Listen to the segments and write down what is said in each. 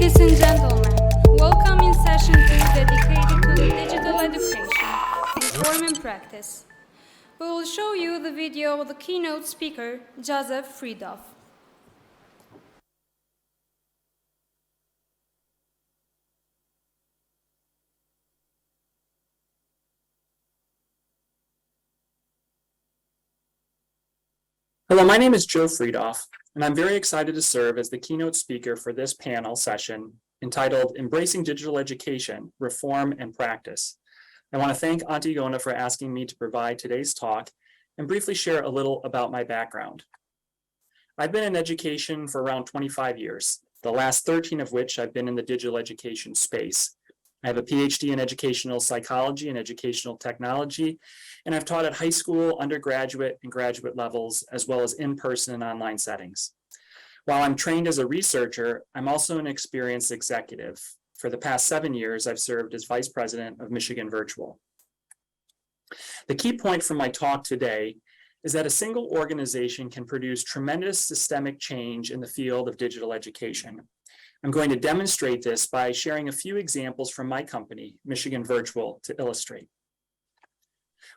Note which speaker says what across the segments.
Speaker 1: Ladies and gentlemen, welcome in session 2 dedicated to digital education, reform and practice. We will show you the video of the keynote speaker, Joseph Friedhoff.
Speaker 2: Hello, my name is Joe Friedhoff, and I'm very excited to serve as the keynote speaker for this panel session entitled Embracing Digital Education, Reform and Practice. I want to thank Antigona for asking me to provide today's talk and briefly share a little about my background. I've been in education for around 25 years, the last 13 of which I've been in the digital education space. I have a PhD in educational psychology and educational technology, and I've taught at high school, undergraduate, and graduate levels, as well as in-person and online settings. While I'm trained as a researcher, I'm also an experienced executive. For the past 7 years, I've served as Vice President of Michigan Virtual. The key point from my talk today is that a single organization can produce tremendous systemic change in the field of digital education. I'm going to demonstrate this by sharing a few examples from my company, Michigan Virtual, to illustrate.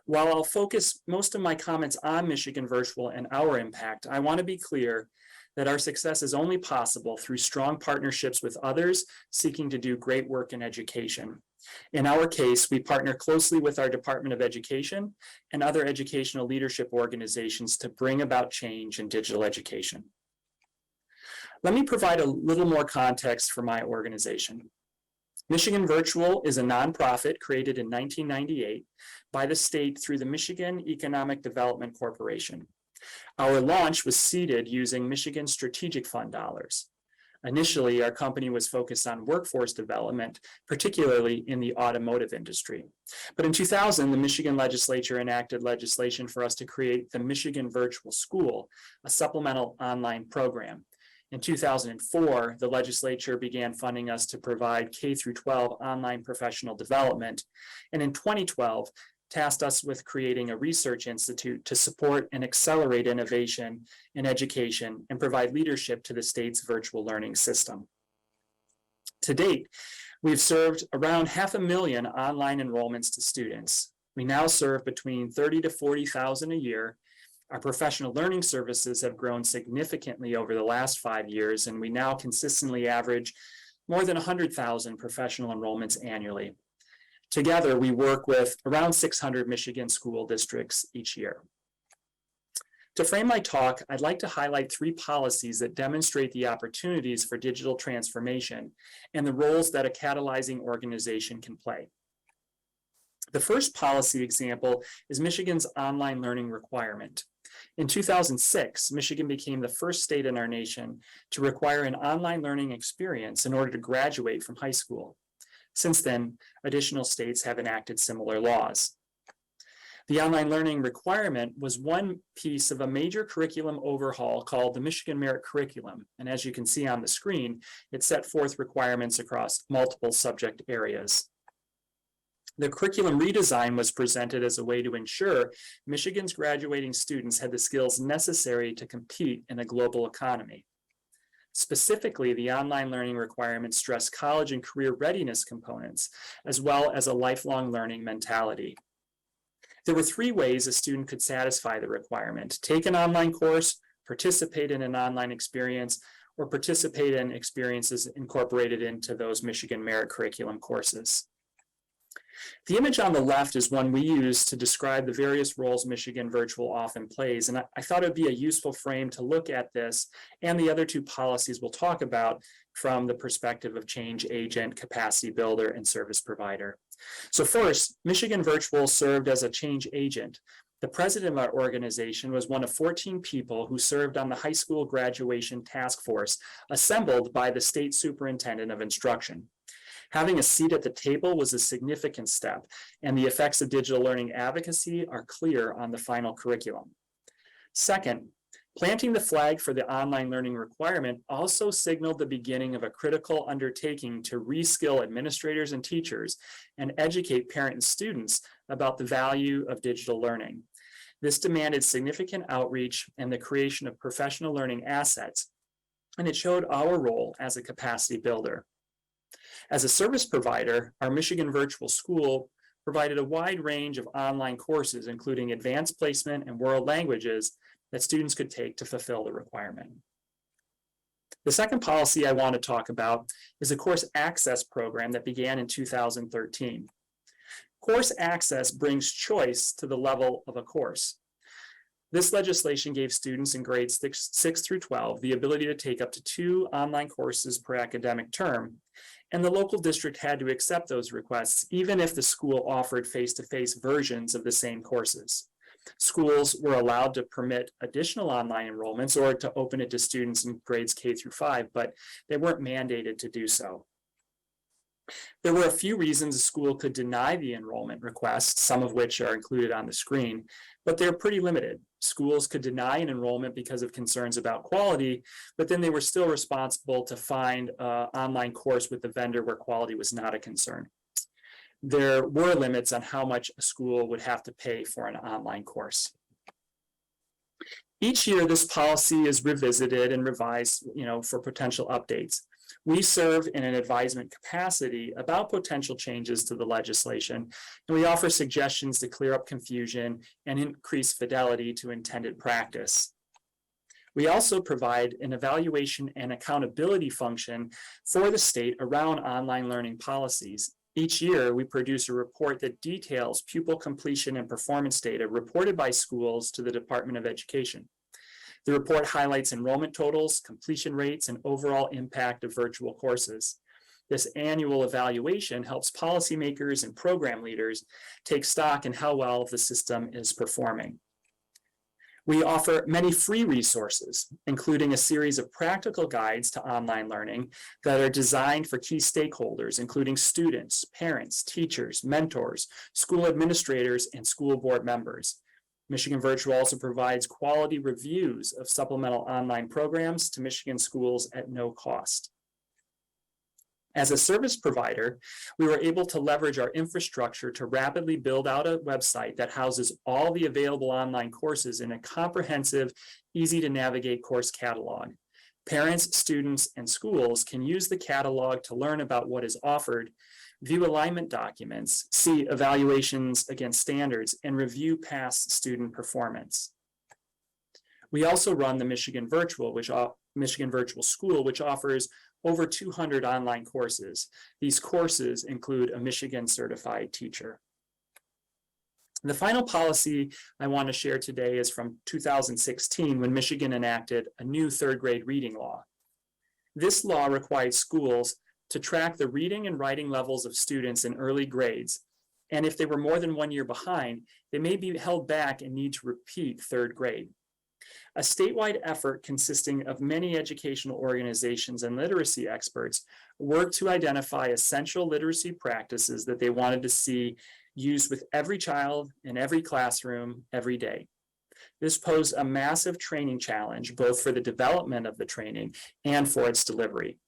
Speaker 2: While I'll focus most of my comments on Michigan Virtual and our impact, I want to be clear that our success is only possible through strong partnerships with others seeking to do great work in education. In our case, we partner closely with our Department of Education and other educational leadership organizations to bring about change in digital education. Let me provide a little more context for my organization. Michigan Virtual is a nonprofit created in 1998 by the state through the Michigan Economic Development Corporation. Our launch was seeded using Michigan Strategic Fund dollars. Initially, our company was focused on workforce development, particularly in the automotive industry. But in 2000, the Michigan legislature enacted legislation for us to create the Michigan Virtual School, a supplemental online program. In 2004, the legislature began funding us to provide K-12 online professional development, and in 2012, tasked us with creating a research institute to support and accelerate innovation in education and provide leadership to the state's virtual learning system. To date, we've served around 500,000 online enrollments to students. We now serve between 30,000 to 40,000 a year. Our professional learning services have grown significantly over the last 5 years, and we now consistently average more than 100,000 professional enrollments annually. Together, we work with around 600 Michigan school districts each year. To frame my talk, I'd like to highlight 3 policies that demonstrate the opportunities for digital transformation and the roles that a catalyzing organization can play. The first policy example is Michigan's online learning requirement. In 2006, Michigan became the first state in our nation to require an online learning experience in order to graduate from high school. Since then, additional states have enacted similar laws. The online learning requirement was one piece of a major curriculum overhaul called the Michigan Merit Curriculum. And as you can see on the screen, it set forth requirements across multiple subject areas. The curriculum redesign was presented as a way to ensure Michigan's graduating students had the skills necessary to compete in a global economy. Specifically, the online learning requirements stress college and career readiness components, as well as a lifelong learning mentality. There were 3 ways a student could satisfy the requirement: take an online course, participate in an online experience, or participate in experiences incorporated into those Michigan Merit Curriculum courses. The image on the left is one we use to describe the various roles Michigan Virtual often plays, and I thought it would be a useful frame to look at this and the other 2 policies we'll talk about from the perspective of change agent, capacity builder, and service provider. So first, Michigan Virtual served as a change agent. The president of our organization was one of 14 people who served on the high school graduation task force assembled by the state superintendent of instruction. Having a seat at the table was a significant step, and the effects of digital learning advocacy are clear on the final curriculum. Second, planting the flag for the online learning requirement also signaled the beginning of a critical undertaking to reskill administrators and teachers and educate parents and students about the value of digital learning. This demanded significant outreach and the creation of professional learning assets, and it showed our role as a capacity builder. As a service provider, our Michigan Virtual School provided a wide range of online courses, including advanced placement and world languages that students could take to fulfill the requirement. The second policy I want to talk about is a course access program that began in 2013. Course access brings choice to the level of a course. This legislation gave students in grades 6 through 12 the ability to take up to 2 online courses per academic term, and the local district had to accept those requests even if the school offered face-to-face versions of the same courses. Schools were allowed to permit additional online enrollments or to open it to students in grades K through 5, but they weren't mandated to do so. There were a few reasons a school could deny the enrollment request, some of which are included on the screen, but they're pretty limited. Schools could deny an enrollment because of concerns about quality, but then they were still responsible to find an online course with the vendor where quality was not a concern. There were limits on how much a school would have to pay for an online course. Each year, this policy is revisited and revised, for potential updates. We serve in an advisement capacity about potential changes to the legislation, and we offer suggestions to clear up confusion and increase fidelity to intended practice. We also provide an evaluation and accountability function for the state around online learning policies. Each year, we produce a report that details pupil completion and performance data reported by schools to the Department of Education. The report highlights enrollment totals, completion rates, and overall impact of virtual courses. This annual evaluation helps policymakers and program leaders take stock in how well the system is performing. We offer many free resources, including a series of practical guides to online learning that are designed for key stakeholders, including students, parents, teachers, mentors, school administrators, and school board members. Michigan Virtual also provides quality reviews of supplemental online programs to Michigan schools at no cost. As a service provider, we were able to leverage our infrastructure to rapidly build out a website that houses all the available online courses in a comprehensive, easy-to-navigate course catalog. Parents, students, and schools can use the catalog to learn about what is offered, view alignment documents, see evaluations against standards, and review past student performance. We also run the Michigan Virtual School, which offers over 200 online courses. These courses include a Michigan certified teacher. The final policy I want to share today is from 2016, when Michigan enacted a new third grade reading law. This law required schools to track the reading and writing levels of students in early grades, and if they were more than 1 year behind, they may be held back and need to repeat third grade. A statewide effort consisting of many educational organizations and literacy experts worked to identify essential literacy practices that they wanted to see used with every child in every classroom every day. This posed a massive training challenge, both for the development of the training and for its delivery.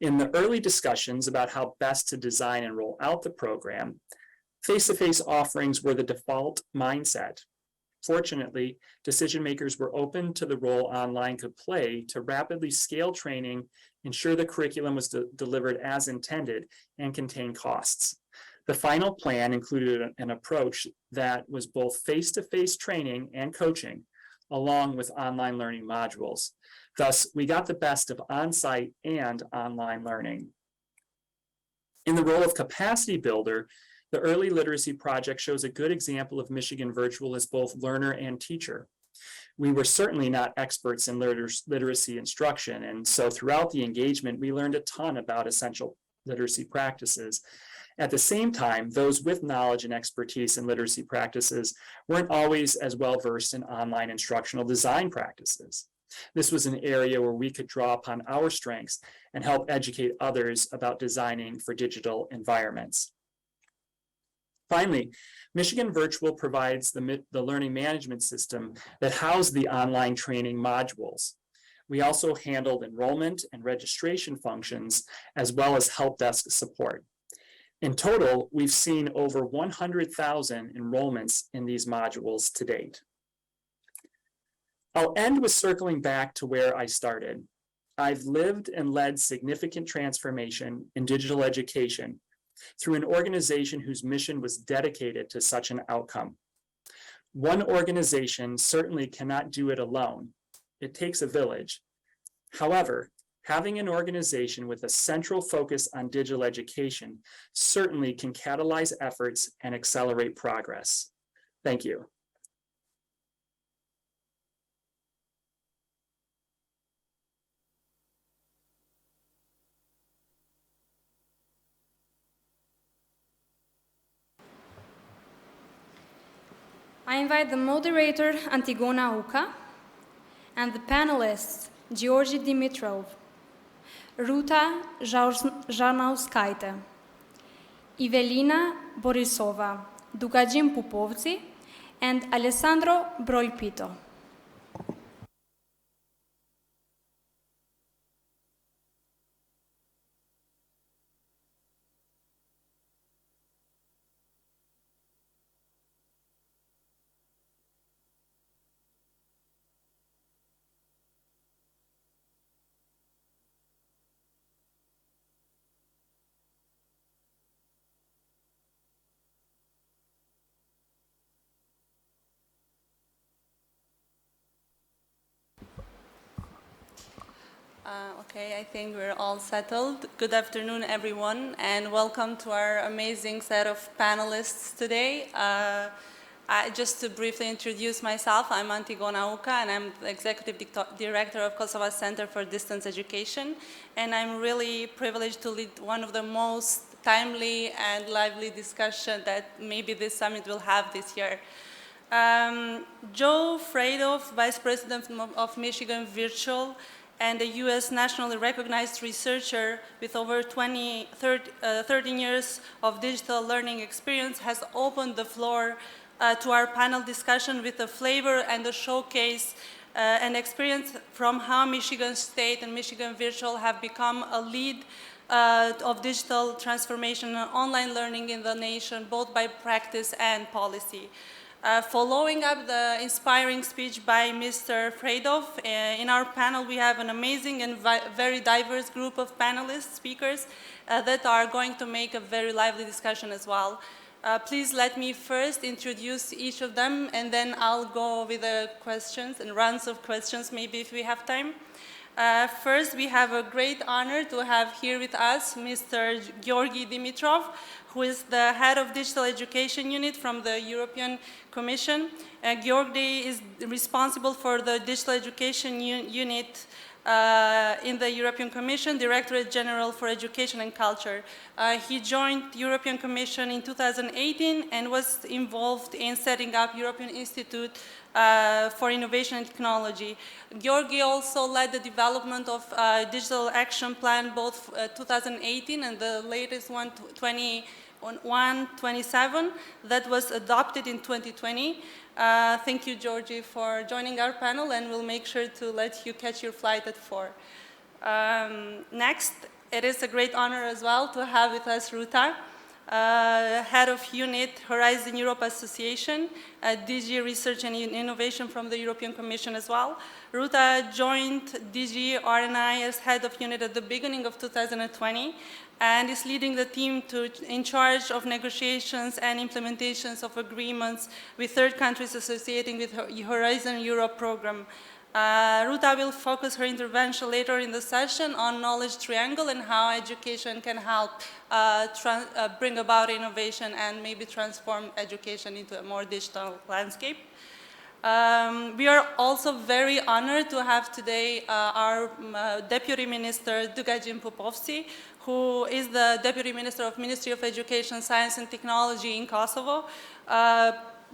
Speaker 2: In the early discussions about how best to design and roll out the program, face-to-face offerings were the default mindset. Fortunately, decision makers were open to the role online could play to rapidly scale training, ensure the curriculum was delivered as intended, and contain costs. The final plan included an approach that was both face-to-face training and coaching, along with online learning modules. Thus, we got the best of on-site and online learning. In the role of capacity builder, the Early Literacy Project shows a good example of Michigan Virtual as both learner and teacher. We were certainly not experts in literacy instruction, and so throughout the engagement, we learned a ton about essential literacy practices. At the same time, those with knowledge and expertise in literacy practices weren't always as well versed in online instructional design practices. This was an area where we could draw upon our strengths and help educate others about designing for digital environments. Finally, Michigan Virtual provides the learning management system that housed the online training modules. We also handled enrollment and registration functions, as well as help desk support. In total, we've seen over 100,000 enrollments in these modules to date. I'll end with circling back to where I started. I've lived and led significant transformation in digital education through an organization whose mission was dedicated to such an outcome. One organization certainly cannot do it alone. It takes a village. However, having an organization with a central focus on digital education certainly can catalyze efforts and accelerate progress. Thank you.
Speaker 1: I invite the moderator, Antigona Uka, and the panelists, Georgi Dimitrov, Ruta Žarnauskaite, Evelina Borisova, Dugajin Pupovci, and Alessandro Brolpito.
Speaker 3: Okay, I think we're all settled. Good afternoon, everyone, and welcome to our amazing set of panelists today. Just to briefly introduce myself, I'm Antigona Uka, and I'm the Executive Director of Kosovo Center for Distance Education, and I'm really privileged to lead one of the most timely and lively discussion that maybe this summit will have this year. Joe Freidhoff, Vice President of Michigan Virtual, and a U.S. nationally recognized researcher with over 13 years of digital learning experience, has opened the floor to our panel discussion with a flavor and a showcase and experience from how Michigan State and Michigan Virtual have become a lead of digital transformation and online learning in the nation, both by practice and policy. Following up the inspiring speech by Mr. Freidhoff, in our panel we have an amazing and very diverse group of panelists, speakers, that are going to make a very lively discussion as well. Please let me first introduce each of them, and then I'll go with the questions and rounds of questions, maybe if we have time. First, we have a great honor to have here with us Mr. Georgi Dimitrov, who is the head of digital education unit from the European Commission. Georgi is responsible for the digital education unit in the European Commission, Directorate General for Education and Culture. He joined the European Commission in 2018 and was involved in setting up European Institute for Innovation and Technology. Georgi also led the development of Digital Action Plan, both 2018 and the latest one, 2027, that was adopted in 2020. Thank you, Georgi, for joining our panel, and we'll make sure to let you catch your flight at 4. Next, it is a great honor as well to have with us Ruta, head of unit Horizon Europe Association, DG Research and Innovation from the European Commission as well. Ruta joined DG R&I as head of unit at the beginning of 2020 and is leading the team in charge of negotiations and implementations of agreements with third countries associating with Horizon Europe program. Ruta will focus her intervention later in the session on knowledge triangle and how education can help bring about innovation and maybe transform education into a more digital landscape. We are also very honored to have today our Deputy Minister Dugajin Pupovci, who is the Deputy Minister of Ministry of Education, Science and Technology in Kosovo.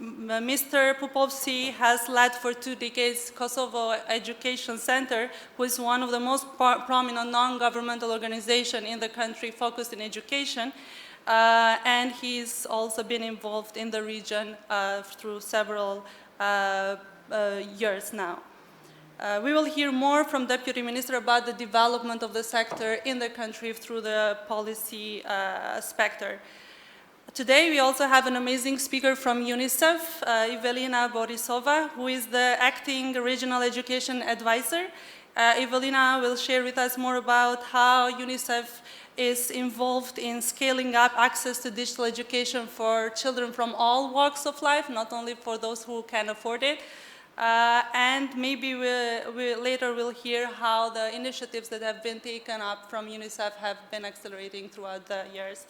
Speaker 3: Mr. Pupovci has led for 2 decades Kosovo Education Center, who is one of the most prominent non-governmental organizations in the country focused in education. And he's also been involved in the region through several years now. We will hear more from Deputy Minister about the development of the sector in the country through the policy specter. Today we also have an amazing speaker from UNICEF, Evelina Borisova, who is the acting regional education advisor Evelina will share with us more about how UNICEF is involved in scaling up access to digital education for children from all walks of life, not only for those who can afford it. And maybe later we'll hear how the initiatives that have been taken up from UNICEF have been accelerating throughout the years.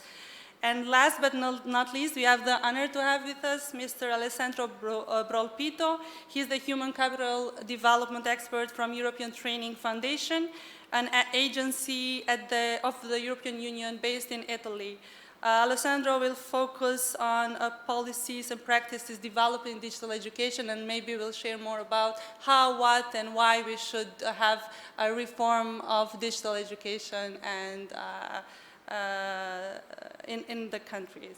Speaker 3: And last but not least, we have the honor to have with us Mr. Alessandro Brolpito. He's the Human Capital Development Expert from European Training Foundation, an agency of the European Union based in Italy. Alessandro will focus on policies and practices developed in digital education, and maybe we'll share more about how, what, and why we should have a reform of digital education and in the countries.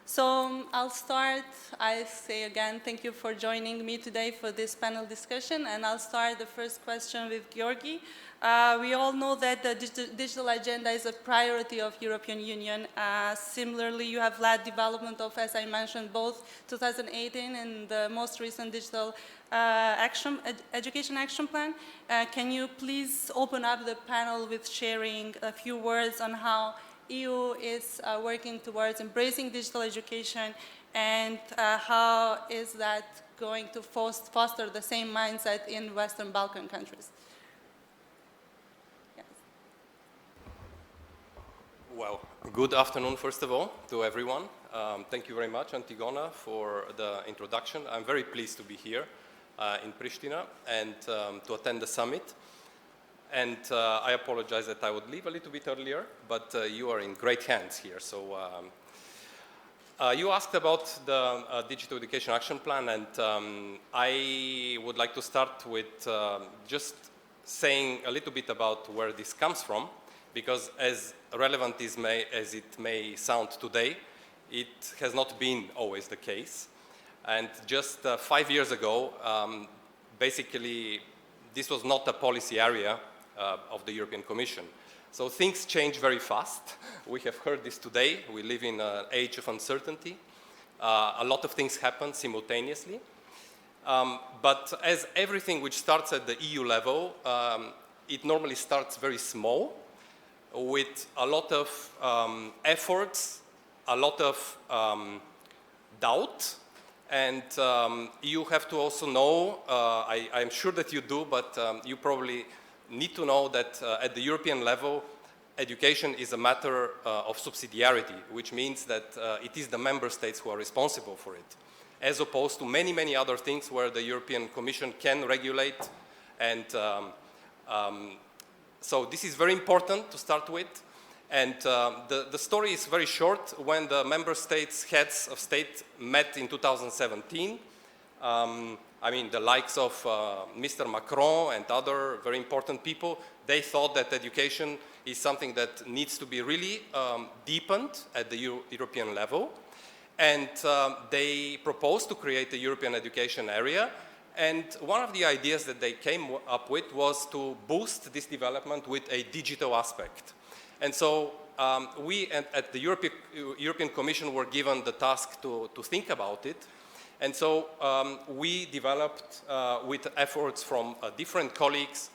Speaker 3: So I'll start. I say again, thank you for joining me today for this panel discussion, and I'll start the first question with Georgi. We all know that the digital agenda is a priority of European Union. Similarly, you have led development of, as I mentioned, both 2018 and the most recent digital education action plan. Can you please open up the panel with sharing a few words on how EU is working towards embracing digital education, and how is that going to foster the same mindset in Western Balkan countries? Yes.
Speaker 4: Well, good afternoon, first of all, to everyone. Thank you very much, Antigona, for the introduction. I'm very pleased to be here in Pristina and to attend the summit. And I apologize that I would leave a little bit earlier, but you are in great hands here. So you asked about the Digital Education Action Plan, and I would like to start with just saying a little bit about where this comes from, because as relevant as it may sound today, it has not been always the case. And just 5 years ago, basically, this was not a policy area of the European Commission. So things change very fast. We have heard this today. We live in an age of uncertainty. A lot of things happen simultaneously. But as everything which starts at the EU level, it normally starts very small with a lot of efforts, a lot of doubt. And you have to also know, I'm sure that you do, but you probably need to know that at the European level, education is a matter of subsidiarity, which means that it is the member states who are responsible for it, as opposed to many, many other things where the European Commission can regulate. And so this is very important to start with. And the story is very short. When the member states' heads of state met in 2017, I mean, the likes of Mr. Macron and other very important people, they thought that education is something that needs to be really deepened at the European level. And they proposed to create a European education area. And one of the ideas that they came up with was to boost this development with a digital aspect. And so we at the European Commission were given the task to think about it. And so we developed, with efforts from different colleagues,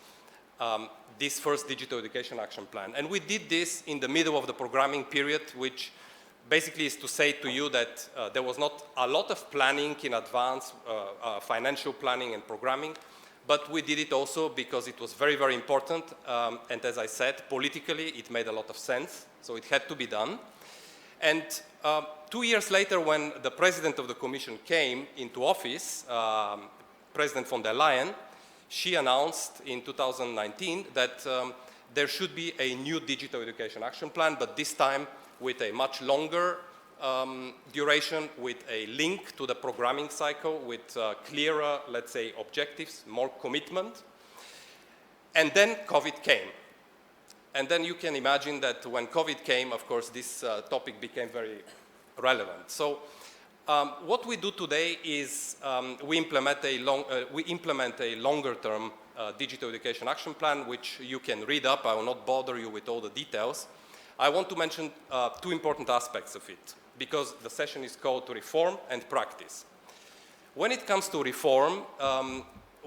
Speaker 4: this first Digital Education Action Plan. And we did this in the middle of the programming period, which basically is to say to you that there was not a lot of planning in advance, financial planning and programming, but we did it also because it was very, very important. And as I said, politically, it made a lot of sense, so it had to be done. And 2 years later, when the president of the Commission came into office, President von der Leyen, she announced in 2019 that there should be a new Digital Education Action Plan, but this time with a much longer duration, with a link to the programming cycle, with clearer, let's say, objectives, more commitment. And then COVID came. And then you can imagine that when COVID came, of course, this topic became very relevant. So what we do today is we implement a longer-term Digital Education Action Plan, which you can read up. I will not bother you with all the details. I want to mention two important aspects of it, because the session is called Reform and Practice. When it comes to reform,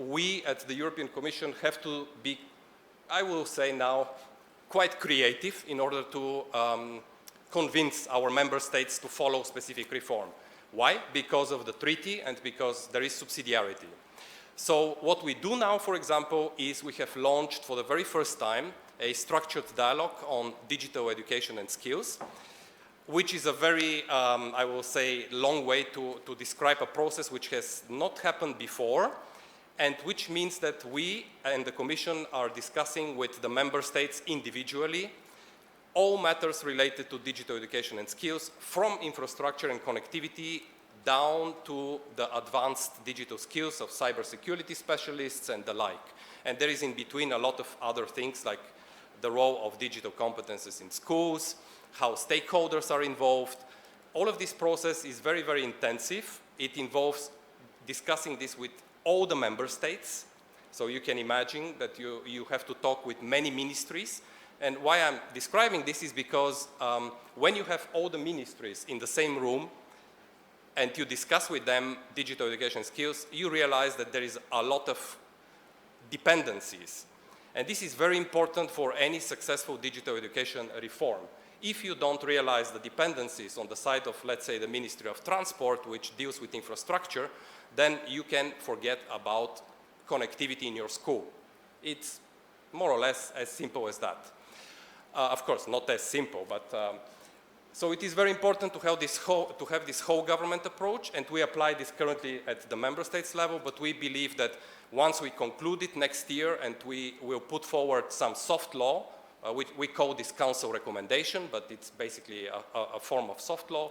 Speaker 4: we at the European Commission have to be, I will say now, quite creative in order to convince our member states to follow specific reform. Why? Because of the treaty and because there is subsidiarity. So what we do now, for example, is we have launched for the very first time a structured dialogue on digital education and skills, which is a very, I will say, long way to describe a process which has not happened before, and which means that we and the Commission are discussing with the member states individually all matters related to digital education and skills, from infrastructure and connectivity down to the advanced digital skills of cybersecurity specialists and the like. And there is in between a lot of other things like the role of digital competences in schools, how stakeholders are involved. All of this process is very, very intensive. It involves discussing this with all the member states. So you can imagine that you have to talk with many ministries. And why I'm describing this is because when you have all the ministries in the same room and you discuss with them digital education skills, you realize that there is a lot of dependencies. And this is very important for any successful digital education reform. If you don't realize the dependencies on the side of, let's say, the Ministry of Transport, which deals with infrastructure, then you can forget about connectivity in your school. It's more or less as simple as that. Of course, not as simple, but so it is very important to have this whole government approach, and we apply this currently at the member states level, but we believe that once we conclude it next year and we will put forward some soft law, we call this council recommendation, but it's basically a form of soft law,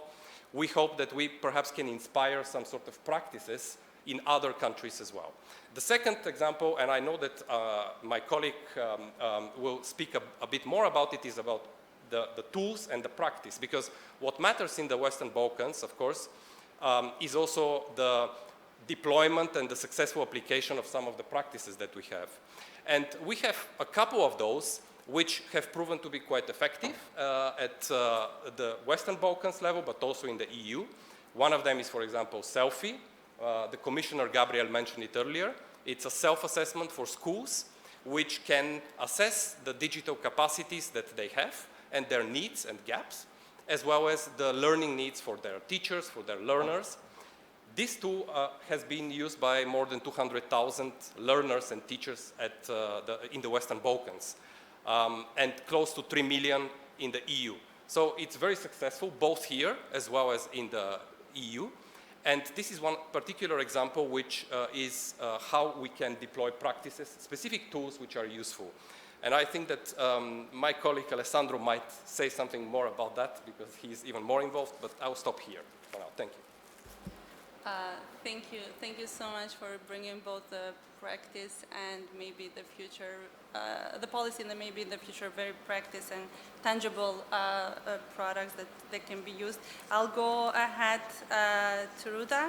Speaker 4: we hope that we perhaps can inspire some sort of practices in other countries as well. The second example, and I know that my colleague will speak a bit more about it, is about the tools and the practice, because what matters in the Western Balkans, of course, is also the deployment and the successful application of some of the practices that we have. And we have a couple of those which have proven to be quite effective at the Western Balkans level, but also in the EU. One of them is, for example, Selfie. The Commissioner Gabriel mentioned it earlier. It's a self-assessment for schools which can assess the digital capacities that they have and their needs and gaps, as well as the learning needs for their teachers, for their learners. This tool has been used by more than 200,000 learners and teachers in the Western Balkans, and close to 3 million in the EU. So it's very successful, both here as well as in the EU. And this is one particular example which is how we can deploy practices, specific tools which are useful. And I think that my colleague Alessandro might say something more about that because he's even more involved, but I'll stop here for now. Thank you.
Speaker 3: Thank you. Thank you so much for bringing both the practice and maybe the future, the policy and maybe in the future very practice and tangible products that can be used. I'll go ahead to Ruda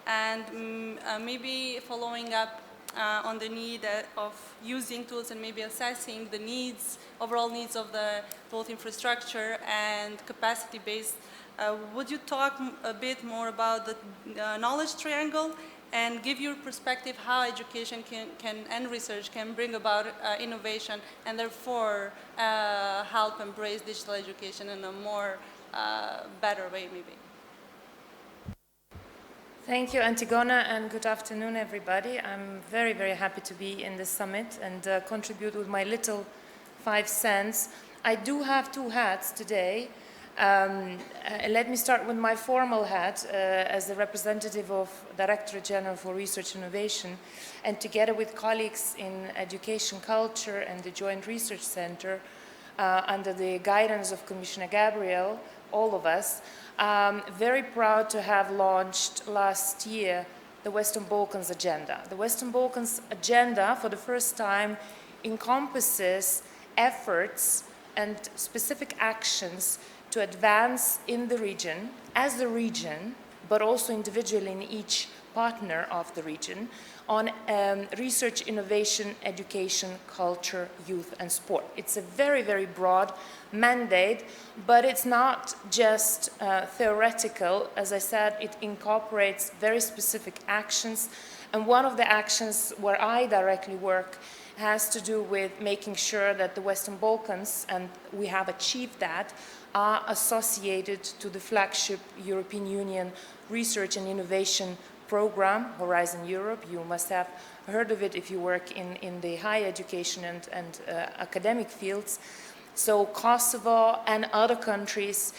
Speaker 3: and maybe following up on the need of using tools and maybe assessing the needs, overall needs of the both infrastructure and capacity-based. Would you talk a bit more about the knowledge triangle and give your perspective how education can and research can bring about innovation and therefore help embrace digital education in a more better way maybe?
Speaker 5: Thank you, Antigona, and good afternoon, everybody. I'm very, very happy to be in this summit and contribute with my little 5 cents. I do have 2 hats today. Let me start with my formal hat as the representative of Directorate General for Research Innovation, and together with colleagues in Education Culture and the Joint Research Center, under the guidance of Commissioner Gabriel, all of us, very proud to have launched last year the Western Balkans Agenda. The Western Balkans Agenda, for the first time, encompasses efforts and specific actions to advance in the region, as the region, but also individually in each partner of the region, on research, innovation, education, culture, youth, and sport. It's a very, very broad mandate, but it's not just theoretical. As I said, it incorporates very specific actions And one of the actions where I directly work has to do with making sure that the Western Balkans, and we have achieved that, are associated to the flagship European Union research and innovation program, Horizon Europe. You must have heard of it if you work in the higher education and academic fields. So Kosovo and other countries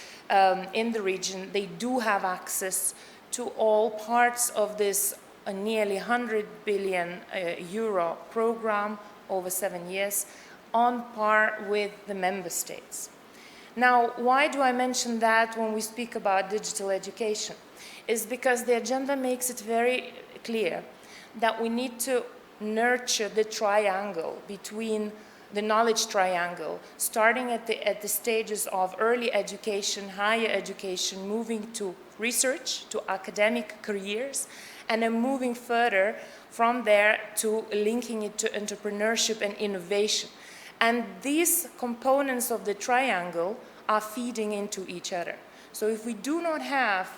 Speaker 5: in the region, they do have access to all parts of this nearly 100 billion euro program over 7 years, on par with the member states. Now, why do I mention that when we speak about digital education? Is because the agenda makes it very clear that we need to nurture the triangle between the knowledge triangle, starting at the stages of early education, higher education, moving to research, to academic careers, and then moving further from there to linking it to entrepreneurship and innovation. And these components of the triangle are feeding into each other. So if we do not have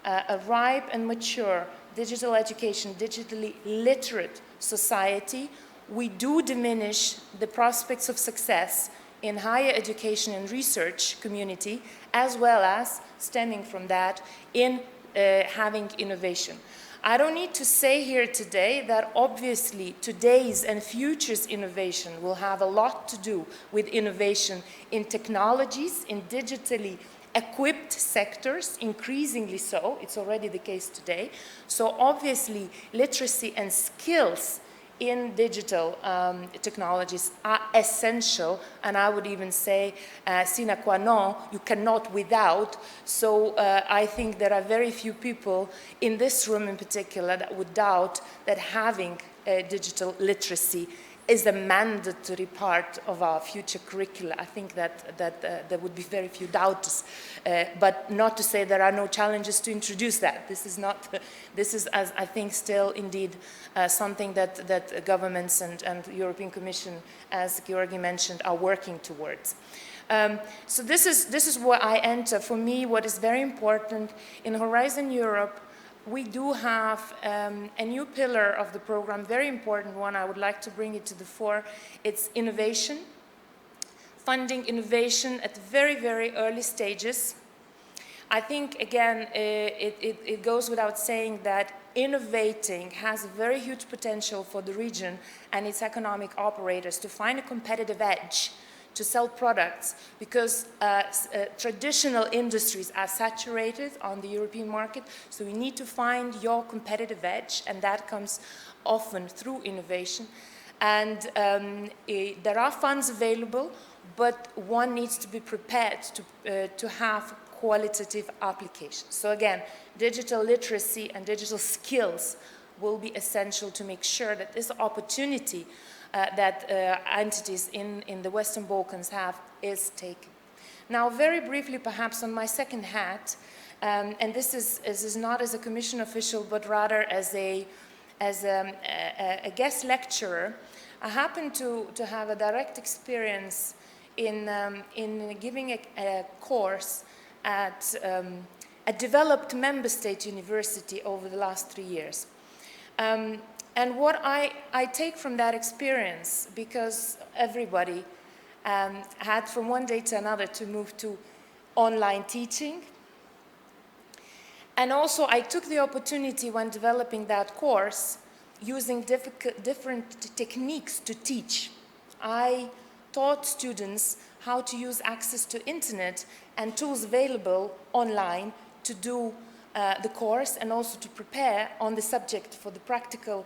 Speaker 5: a ripe and mature digital education, digitally literate society, we do diminish the prospects of success in higher education and research community, as well as stemming from that in having innovation. I don't need to say here today that obviously today's and future's innovation will have a lot to do with innovation in technologies, in digitally equipped sectors, increasingly so. It's already the case today. So obviously literacy and skills in digital technologies are essential, and I would even say sine qua non, you cannot without. So I think there are very few people in this room in particular that would doubt that having digital literacy is a mandatory part of our future curricula. I think that there would be very few doubters, but not to say there are no challenges to introduce that. This is, as I think, still indeed something that governments and the European Commission, as Georgi mentioned, are working towards. So this is where I enter. For me, what is very important in Horizon Europe, we do have a new pillar of the program, very important one. I would like to bring it to the fore. It's innovation, funding innovation at very, very early stages. I think, again, it goes without saying that innovating has a very huge potential for the region and its economic operators to find a competitive edge to sell products, because traditional industries are saturated on the European market, so we need to find your competitive edge, and that comes often through innovation. And there are funds available, but one needs to be prepared to have qualitative applications. So again, digital literacy and digital skills will be essential to make sure that this opportunity that entities in the Western Balkans have is taken. Now, very briefly, perhaps on my second hat, and this is not as a commission official, but rather as a guest lecturer, I happen to have a direct experience in giving a course at a developed member state university over the last 3 years. And what I take from that experience, because everybody had from one day to another to move to online teaching, and also I took the opportunity when developing that course, using different techniques to teach. I taught students how to use access to internet and tools available online to do the course, and also to prepare on the subject for the practical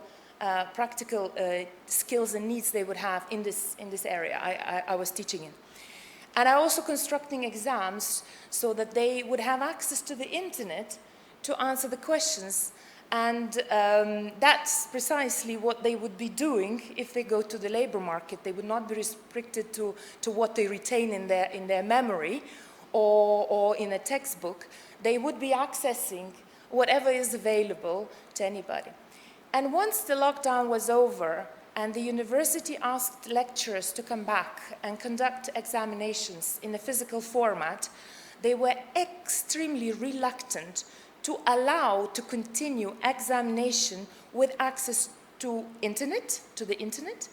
Speaker 5: skills and needs they would have in this area I was teaching in. And I also constructing exams so that they would have access to the internet to answer the questions, and that's precisely what they would be doing if they go to the labor market. They would not be restricted to what they retain in their memory or in a textbook. They would be accessing whatever is available to anybody. And once the lockdown was over and the university asked lecturers to come back and conduct examinations in a physical format, they were extremely reluctant to allow to continue examination with access to the internet,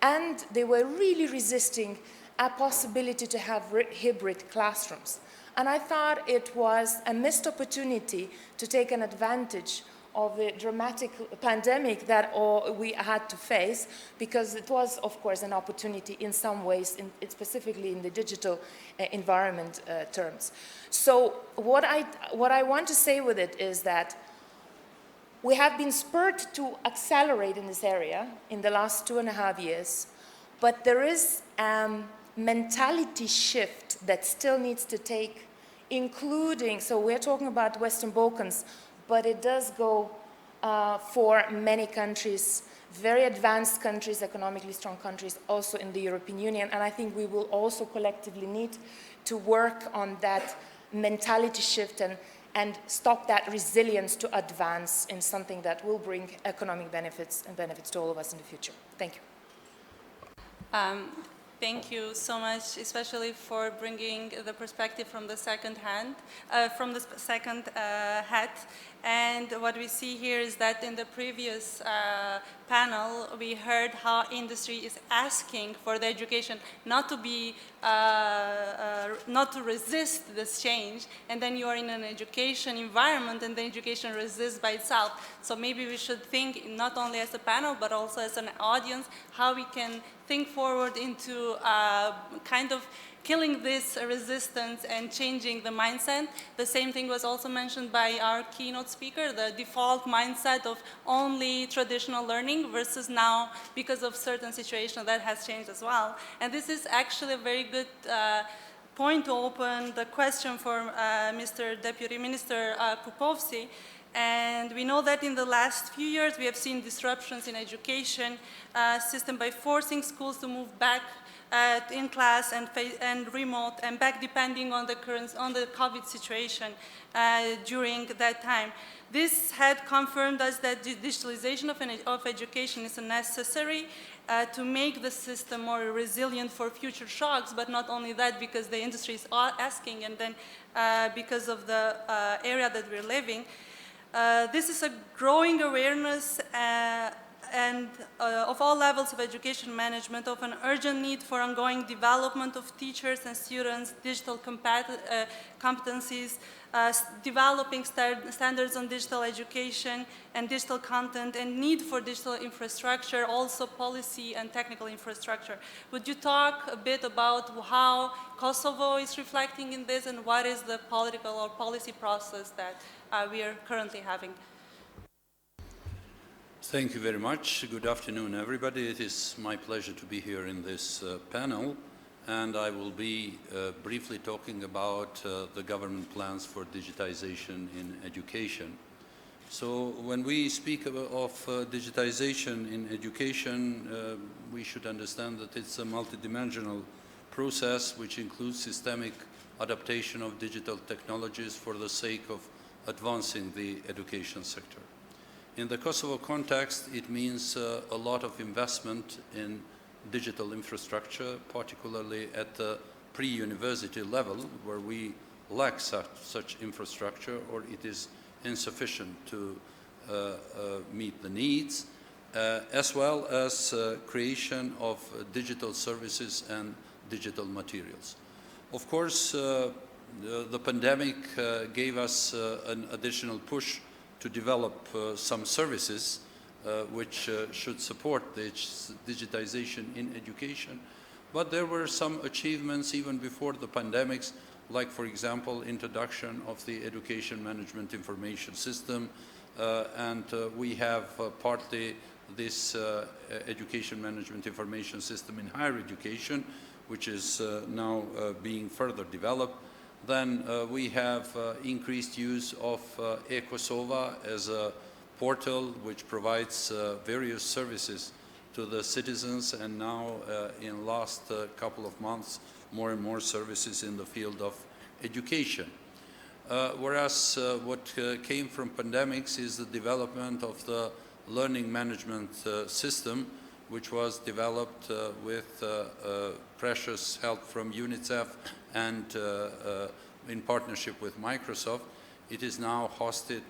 Speaker 5: and they were really resisting a possibility to have hybrid classrooms. And I thought it was a missed opportunity to take an advantage of the dramatic pandemic that we had to face, because it was, of course, an opportunity in some ways, specifically in the digital environment terms. So what I want to say with it is that we have been spurred to accelerate in this area in the last 2.5 years, but there is mentality shift that still needs to take, including, so we're talking about Western Balkans, but it does go for many countries, very advanced countries, economically strong countries, also in the European Union, and I think we will also collectively need to work on that mentality shift and stop that resilience to advance in something that will bring economic benefits and benefits to all of us in the future. Thank you.
Speaker 3: Thank you so much, especially for bringing the perspective from the second hat. And what we see here is that in the previous panel, we heard how industry is asking for the education not to be, not to resist this change, and then you are in an education environment and the education resists by itself. So maybe we should think not only as a panel, but also as an audience, how we can think forward into kind of killing this resistance and changing the mindset. The same thing was also mentioned by our keynote speaker, the default mindset of only traditional learning versus now, because of certain situations, that has changed as well. And this is actually a very good point to open the question for Mr. Deputy Minister Popovci. And we know that in the last few years we have seen disruptions in education system by forcing schools to move back in class and remote and back depending on the COVID situation during that time. This had confirmed us that digitalization of education is necessary to make the system more resilient for future shocks, but not only that, because the industry is asking, and then because of the area that we're living. This is a growing awareness of all levels of education management of an urgent need for ongoing development of teachers and students, digital competencies, developing standards on digital education and digital content, and need for digital infrastructure, also policy and technical infrastructure. Would you talk a bit about how Kosovo is reflecting in this, and what is the political or policy process that we are currently having?
Speaker 6: Thank you very much. Good afternoon, everybody. It is my pleasure to be here in this panel, and I will be briefly talking about the government plans for digitization in education. So when we speak of digitization in education, we should understand that it's a multidimensional process which includes systemic adaptation of digital technologies for the sake of advancing the education sector. In the Kosovo context, it means a lot of investment in digital infrastructure, particularly at the pre-university level, where we lack such infrastructure, or it is insufficient to meet the needs, as well as creation of digital services and digital materials. Of course, the pandemic gave us an additional push to develop some services which should support the digitization in education. But there were some achievements even before the pandemics, like, for example, introduction of the Education Management Information System, and we have partly this Education Management Information System in higher education, which is now being further developed. Then we have increased use of eKosovo as a portal which provides various services to the citizens, and now in last couple of months more and more services in the field of education. Whereas what came from pandemics is the development of the learning management system, which was developed with precious help from UNICEF and in partnership with Microsoft. It is now hosted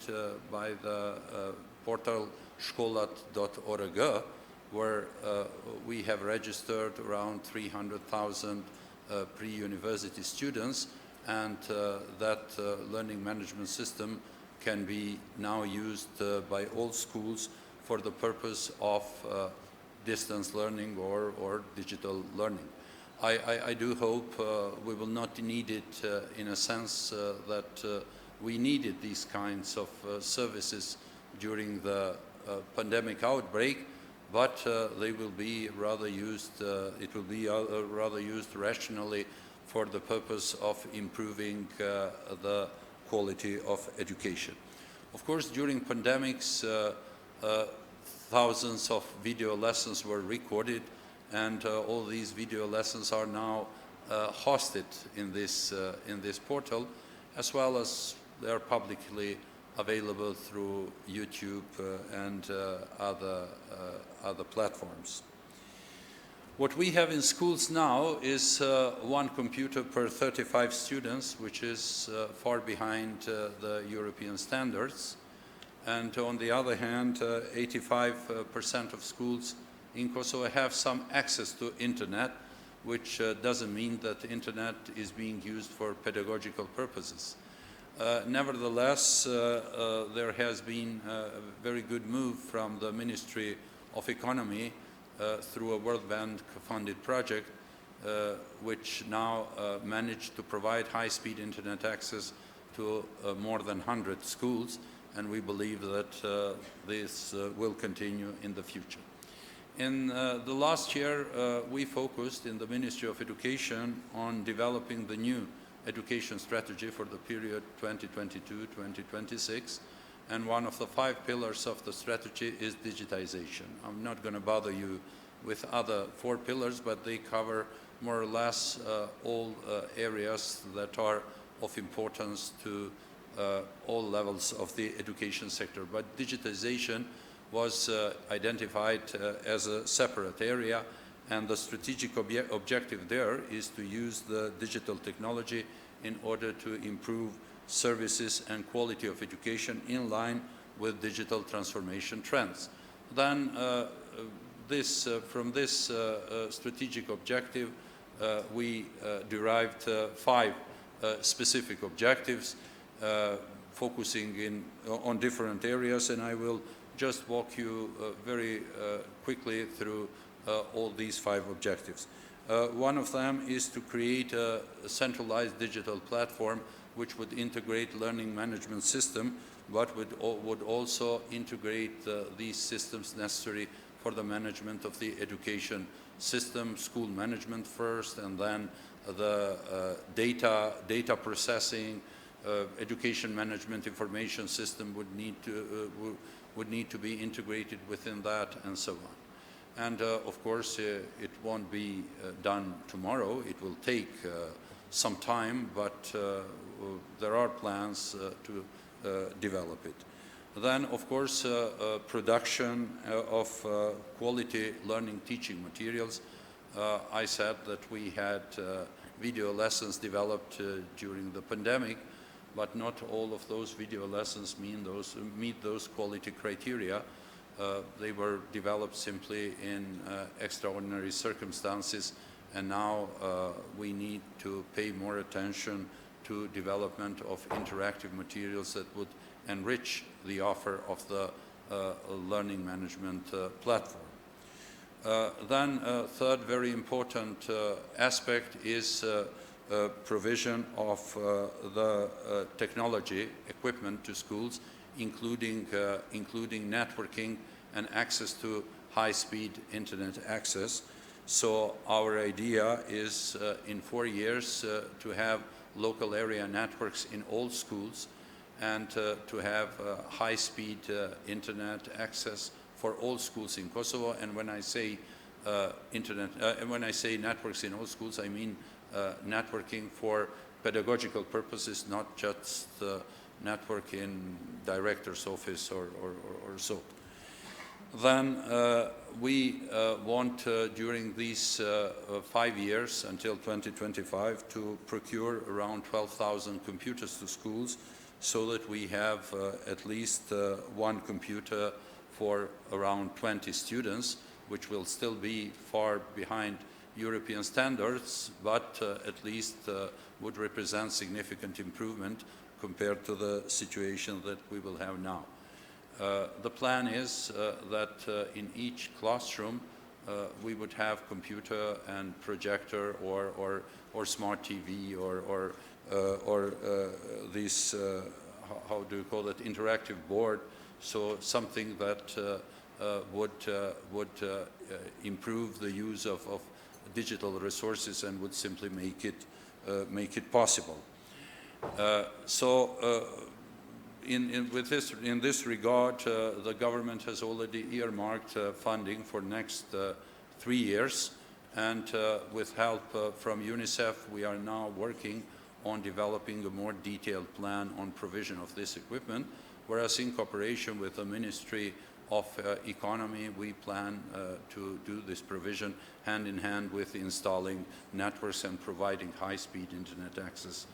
Speaker 6: by the portal skolat.org, where we have registered around 300,000 pre-university students, and that learning management system can be now used by all schools for the purpose of distance learning or digital learning. I do hope we will not need it in a sense that we needed these kinds of services during the pandemic outbreak, but they will be rather used, it will be rather used rationally for the purpose of improving the quality of education. Of course, during pandemics, thousands of video lessons were recorded, and all these video lessons are now hosted in this portal, as well as they are publicly available through YouTube and other platforms. What we have in schools now is one computer per 35 students, which is far behind the European standards. And on the other hand, 85% of schools in Kosovo have some access to internet, which doesn't mean that the internet is being used for pedagogical purposes. Nevertheless, there has been a very good move from the Ministry of Economy through a World Bank-funded project, which now managed to provide high-speed internet access to more than 100 schools, and we believe that this will continue in the future. In the last year, we focused in the Ministry of Education on developing the new education strategy for the period 2022-2026, and one of the 5 pillars of the strategy is digitization. I'm not going to bother you with other 4 pillars, but they cover more or less all areas that are of importance to all levels of the education sector. But digitization was identified as a separate area, and the strategic objective there is to use the digital technology in order to improve services and quality of education in line with digital transformation trends. Then from this strategic objective, we derived 5 specific objectives focusing on different areas, and I will just walk you very quickly through all these 5 objectives. One of them is to create a centralized digital platform which would integrate learning management system, but would also integrate these systems necessary for the management of the education system, school management first, and then the data processing, education management information system would need to be integrated within that, and so on. And of course, it won't be done tomorrow. It will take some time, but there are plans to develop it. Then, of course, production of quality learning teaching materials. I said that we had video lessons developed during the pandemic, but not all of those video lessons meet those quality criteria. They were developed simply in extraordinary circumstances, and now we need to pay more attention to development of interactive materials that would enrich the offer of the learning management platform. Then a third very important aspect is provision of the technology equipment to schools, including networking and access to high-speed internet access. So our idea is in 4 years to have local area networks in all schools, and to have high-speed internet access for all schools in Kosovo. And when I say when I say networks in all schools, I mean networking for pedagogical purposes, not just network in director's office or so. Then we want during these 5 years until 2025 to procure around 12,000 computers to schools, so that we have at least one computer for around 20 students, which will still be far behind European standards, but at least would represent significant improvement compared to the situation that we will have now. The plan is that in each classroom we would have computer and projector or smart TV or this, how do you call it, interactive board, so something that would improve the use of digital resources and would simply make it possible. In this regard, the government has already earmarked funding for next 3 years, and with help from UNICEF, we are now working on developing a more detailed plan on provision of this equipment, whereas in cooperation with the Ministry of Economy, we plan to do this provision hand in hand with installing networks and providing high-speed internet access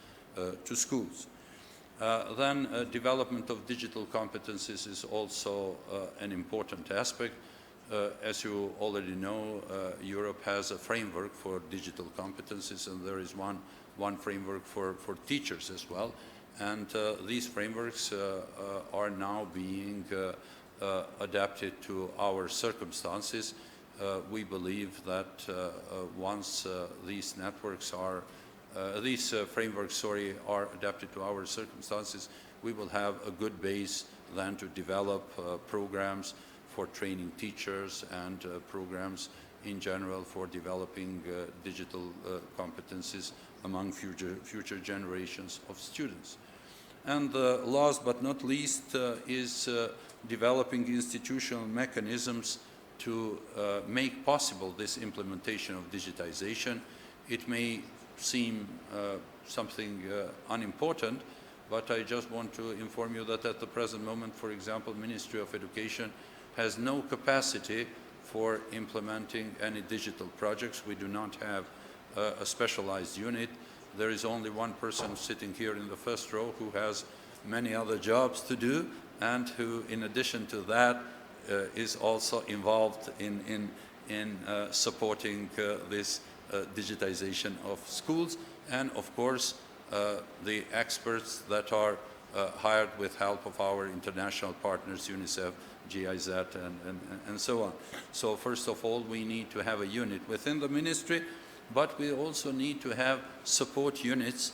Speaker 6: to schools. Development of digital competencies is also an important aspect. As you already know, Europe has a framework for digital competencies, and there is one framework for teachers as well. And these frameworks are now being adapted to our circumstances. We believe that once these networks are frameworks are adapted to our circumstances, we will have a good base then to develop programs for training teachers and programs in general for developing digital competencies among future generations of students. And last but not least is developing institutional mechanisms to make possible this implementation of digitization. It may seem something unimportant, but I just want to inform you that at the present moment, for example, Ministry of Education has no capacity for implementing any digital projects. We do not have a specialized unit. There is only one person sitting here in the first row who has many other jobs to do, and who, in addition to that, is also involved in supporting this digitization of schools, and of course the experts that are hired with help of our international partners, UNICEF, GIZ, and so on. So first of all, we need to have a unit within the ministry, but we also need to have support units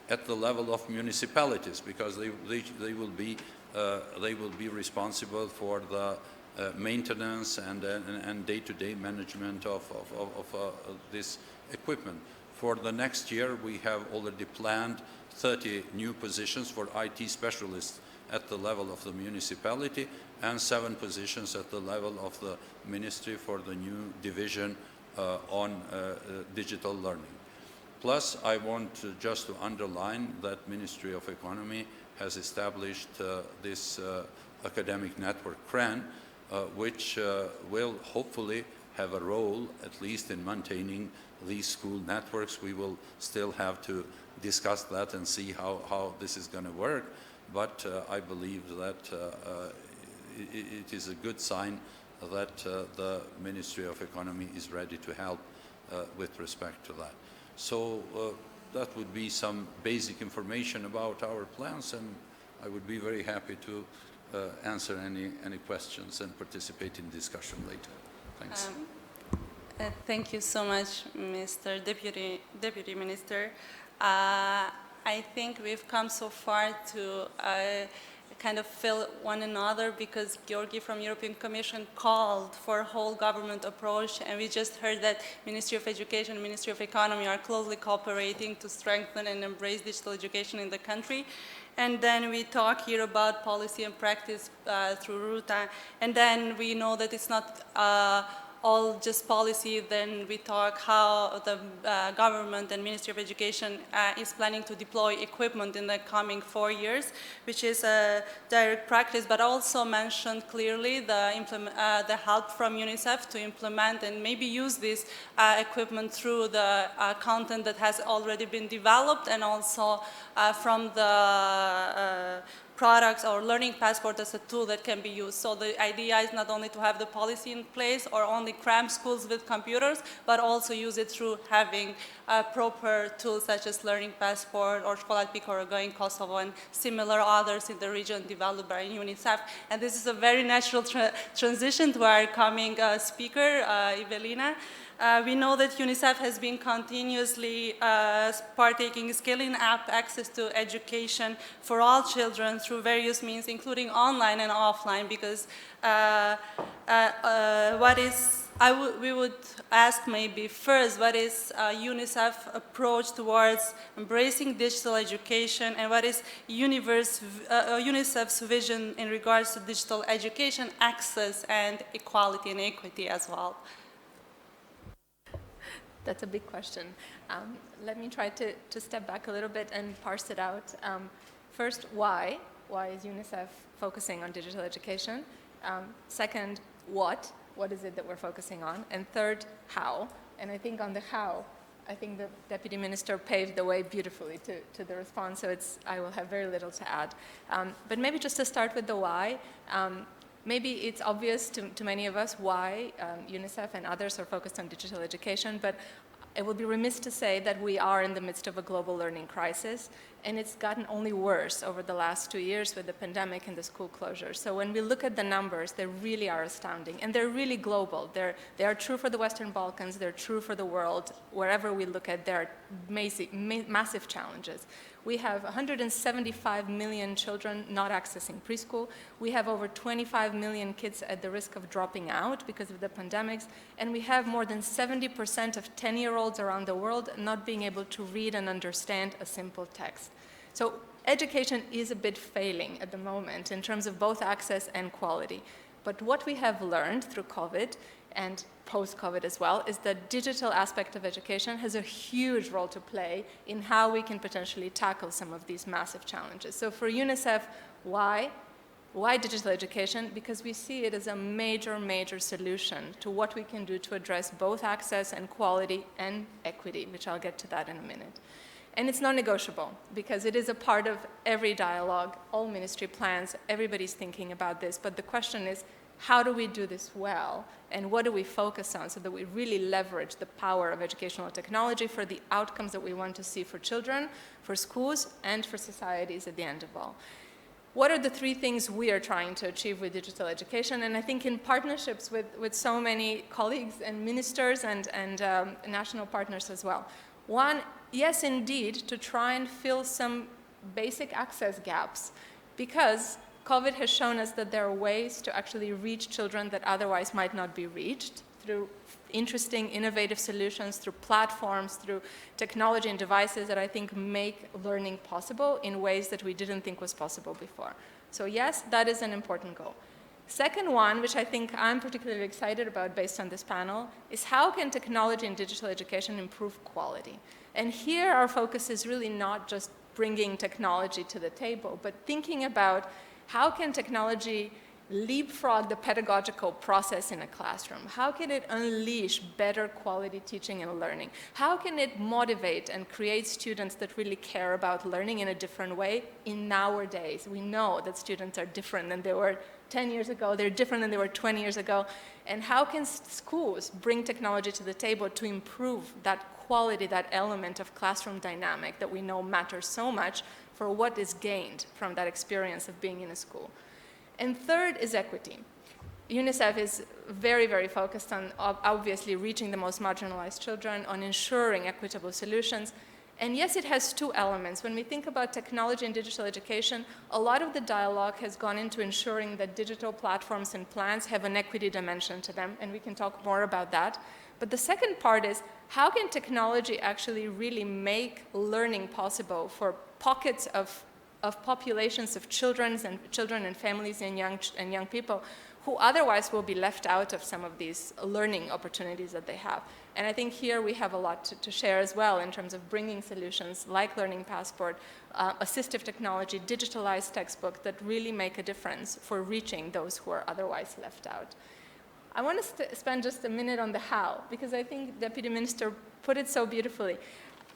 Speaker 6: at the level of municipalities, because they will be responsible for the maintenance and day-to-day management of this equipment. For the next year, we have already planned 30 new positions for IT specialists at the level of the municipality, and 7 positions at the level of the ministry for the new division on digital learning. Plus, I want just to underline that Ministry of Economy has established this academic network CRAN, which will hopefully have a role, at least in maintaining these school networks. We will still have to discuss that and see how this is going to work, but I believe that it is a good sign that the Ministry of Economy is ready to help with respect to that. So that would be some basic information about our plans, and I would be very happy to answer any questions and participate in discussion later. Thanks.
Speaker 3: Thank you so much, Mr. Deputy Minister. I think we've come so far to kind of fill one another, because Georgi from European Commission called for a whole government approach, and we just heard that Ministry of Education and Ministry of Economy are closely cooperating to strengthen and embrace digital education in the country. And then we talk here about policy and practice through RUTA, and then we know that it's not all just policy, then we talk how the government and Ministry of Education is planning to deploy equipment in the coming 4 years, which is a direct practice, but also mentioned clearly the help from UNICEF to implement and maybe use this equipment through the content that has already been developed, and also from the products or learning passport as a tool that can be used. So the idea is not only to have the policy in place or only cram schools with computers, but also use it through having proper tools such as learning passport or Škola Pico or Going Kosovo and similar others in the region developed by UNICEF. And this is a very natural transition to our coming speaker, Evelina. We know that UNICEF has been continuously partaking, scaling up access to education for all children through various means, including online and offline, because we would ask maybe first, what is UNICEF approach towards embracing digital education, and what is UNICEF's vision in regards to digital education access and equality and equity as well?
Speaker 5: That's a big question. Let me try to step back a little bit and parse it out. First, why? Why is UNICEF focusing on digital education? Second, what? What is it that we're focusing on? And third, how? And I think on the how, I think the Deputy Minister paved the way beautifully to the response, so I will have very little to add. But maybe just to start with the why, maybe it's obvious to many of us why UNICEF and others are focused on digital education, but it would be remiss to say that we are in the midst of a global learning crisis, and it's gotten only worse over the last 2 years with the pandemic and the school closures. So when we look at the numbers, they really are astounding, and they're really global. They are true for the Western Balkans, they're true for the world. Wherever we look at, there are massive challenges. We have 175 million children not accessing preschool. We have over 25 million kids at the risk of dropping out because of the pandemics. And we have more than 70% of 10-year-olds around the world not being able to read and understand a simple text. So education is a bit failing at the moment in terms of both access and quality. But what we have learned through COVID and post-COVID as well, is the digital aspect of education has a huge role to play in how we can potentially tackle some of these massive challenges. So for UNICEF, why? Why digital education? Because we see it as a major solution to what we can do to address both access and quality and equity, which I'll get to that in a minute. And it's non-negotiable because it is a part of every dialogue, all ministry plans, everybody's thinking about this, but the question is, how do we do this well, and what do we focus on so that we really leverage the power of educational technology for the outcomes that we want to see for children, for schools, and for societies at the end of all? What are the 3 things we are trying to achieve with digital education? And I think in partnerships with so many colleagues and ministers and national partners as well. One, yes, indeed, to try and fill some basic access gaps, because COVID has shown us that there are ways to actually reach children that otherwise might not be reached through interesting, innovative solutions, through platforms, through technology and devices that I think make learning possible in ways that we didn't think was possible before. So yes, that is an important goal. Second one, which I think I'm particularly excited about based on this panel, is how can technology and digital education improve quality? And here our focus is really not just bringing technology to the table, but thinking about how can technology leapfrog the pedagogical process in a classroom? How can it unleash better quality teaching and learning? How can it motivate and create students that really care about learning in a different way in nowadays? We know that students are different than they were 10 years ago, they're different than they were 20 years ago. And how can schools bring technology to the table to improve that quality, that element of classroom dynamic that we know matters so much for what is gained from that experience of being in a school? And third is equity. UNICEF is very focused on obviously reaching the most marginalized children, on ensuring equitable solutions. And yes, it has 2 elements. When we think about technology and digital education, a lot of the dialogue has gone into ensuring that digital platforms and plans have an equity dimension to them, and we can talk more about that. But the second part is, how can technology actually really make learning possible for pockets of populations of children and families and young people who otherwise will be left out of some of these learning opportunities that they have. And I think here we have a lot to share as well in terms of bringing solutions like Learning Passport, assistive technology, digitalized textbook that really make a difference for reaching those who are otherwise left out. I want to spend just a minute on the how, because I think Deputy Minister put it so beautifully.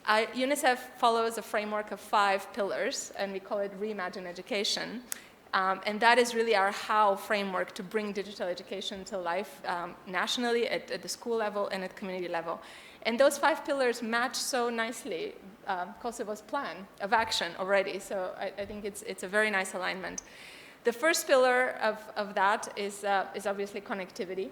Speaker 5: UNICEF follows a framework of 5 pillars, and we call it Reimagine Education. And that is really our how framework to bring digital education to life nationally, at the school level, and at community level. And those 5 pillars match so nicely Kosovo's plan of action already. So I think it's a very nice alignment. The first pillar of that is obviously connectivity.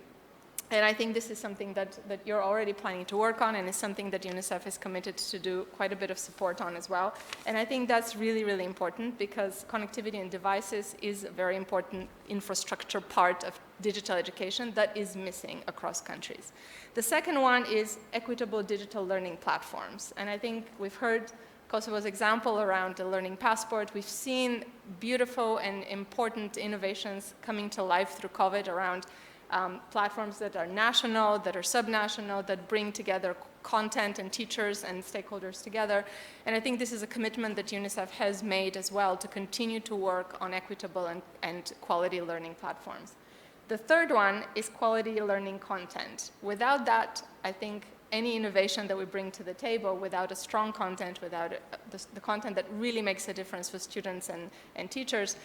Speaker 5: And I think this is something that you're already planning to work on, and is something that UNICEF is committed to do quite a bit of support on as well. And I think that's really, really important, because connectivity and devices is a very important infrastructure part of digital education that is missing across countries. The second one is equitable digital learning platforms. And I think we've heard Kosovo's example around the Learning Passport. We've seen beautiful and important innovations coming to life through COVID around platforms that are national, that are subnational, that bring together content and teachers and stakeholders together. And I think this is a commitment that UNICEF has made as well, to continue to work on equitable and quality learning platforms. The third one is quality learning content. Without that, I think any innovation that we bring to the table, without a strong content, without the content that really makes a difference for students and teachers,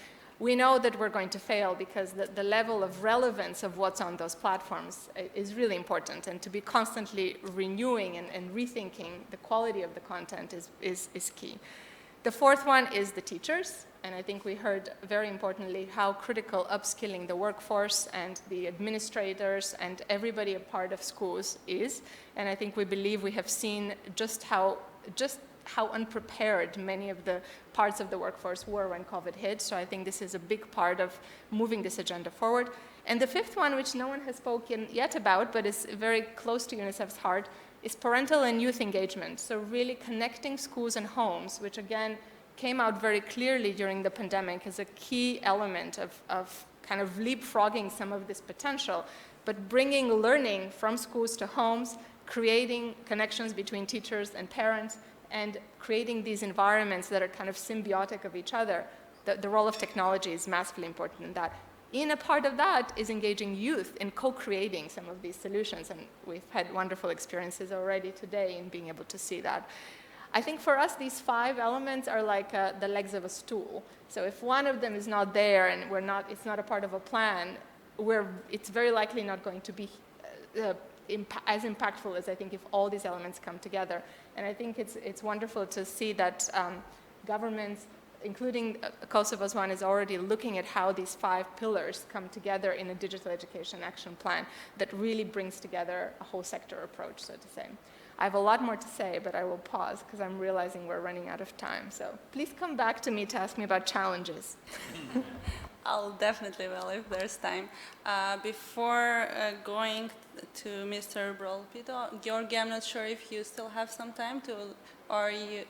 Speaker 5: we know that we're going to fail, because the level of relevance of what's on those platforms is really important, and to be constantly renewing and rethinking the quality of the content is key. The fourth one is the teachers, and I think we heard very importantly how critical upskilling the workforce and the administrators and everybody a part of schools is, and I think we believe we have seen just how unprepared many of the parts of the workforce were when COVID hit. So I think this is a big part of moving this agenda forward. And the fifth one, which no one has spoken yet about, but is very close to UNICEF's heart, is parental and youth engagement. So really connecting schools and homes, which again came out very clearly during the pandemic as a key element of kind of leapfrogging some of this potential, but bringing learning from schools to homes, creating connections between teachers and parents, and creating these environments that are kind of symbiotic of each other. The role of technology is massively important in that. In a part of that is engaging youth in co-creating some of these solutions, and we've had wonderful experiences already today in being able to see that. I think for us, these 5 elements are like the legs of a stool. So if one of them is not there and it's not a part of a plan, it's very likely not going to be as impactful as I think if all these elements come together. And I think it's wonderful to see that governments, including Kosovo's one, is already looking at how these 5 pillars come together in a digital education action plan that really brings together a whole sector approach, so to say. I have a lot more to say, but I will pause because I'm realizing we're running out of time. So please come back to me to ask me about challenges.
Speaker 3: I'll definitely will if there's time. Before going to Mr. Brolpito, Georgi, I'm not sure if you still have some time to, or you.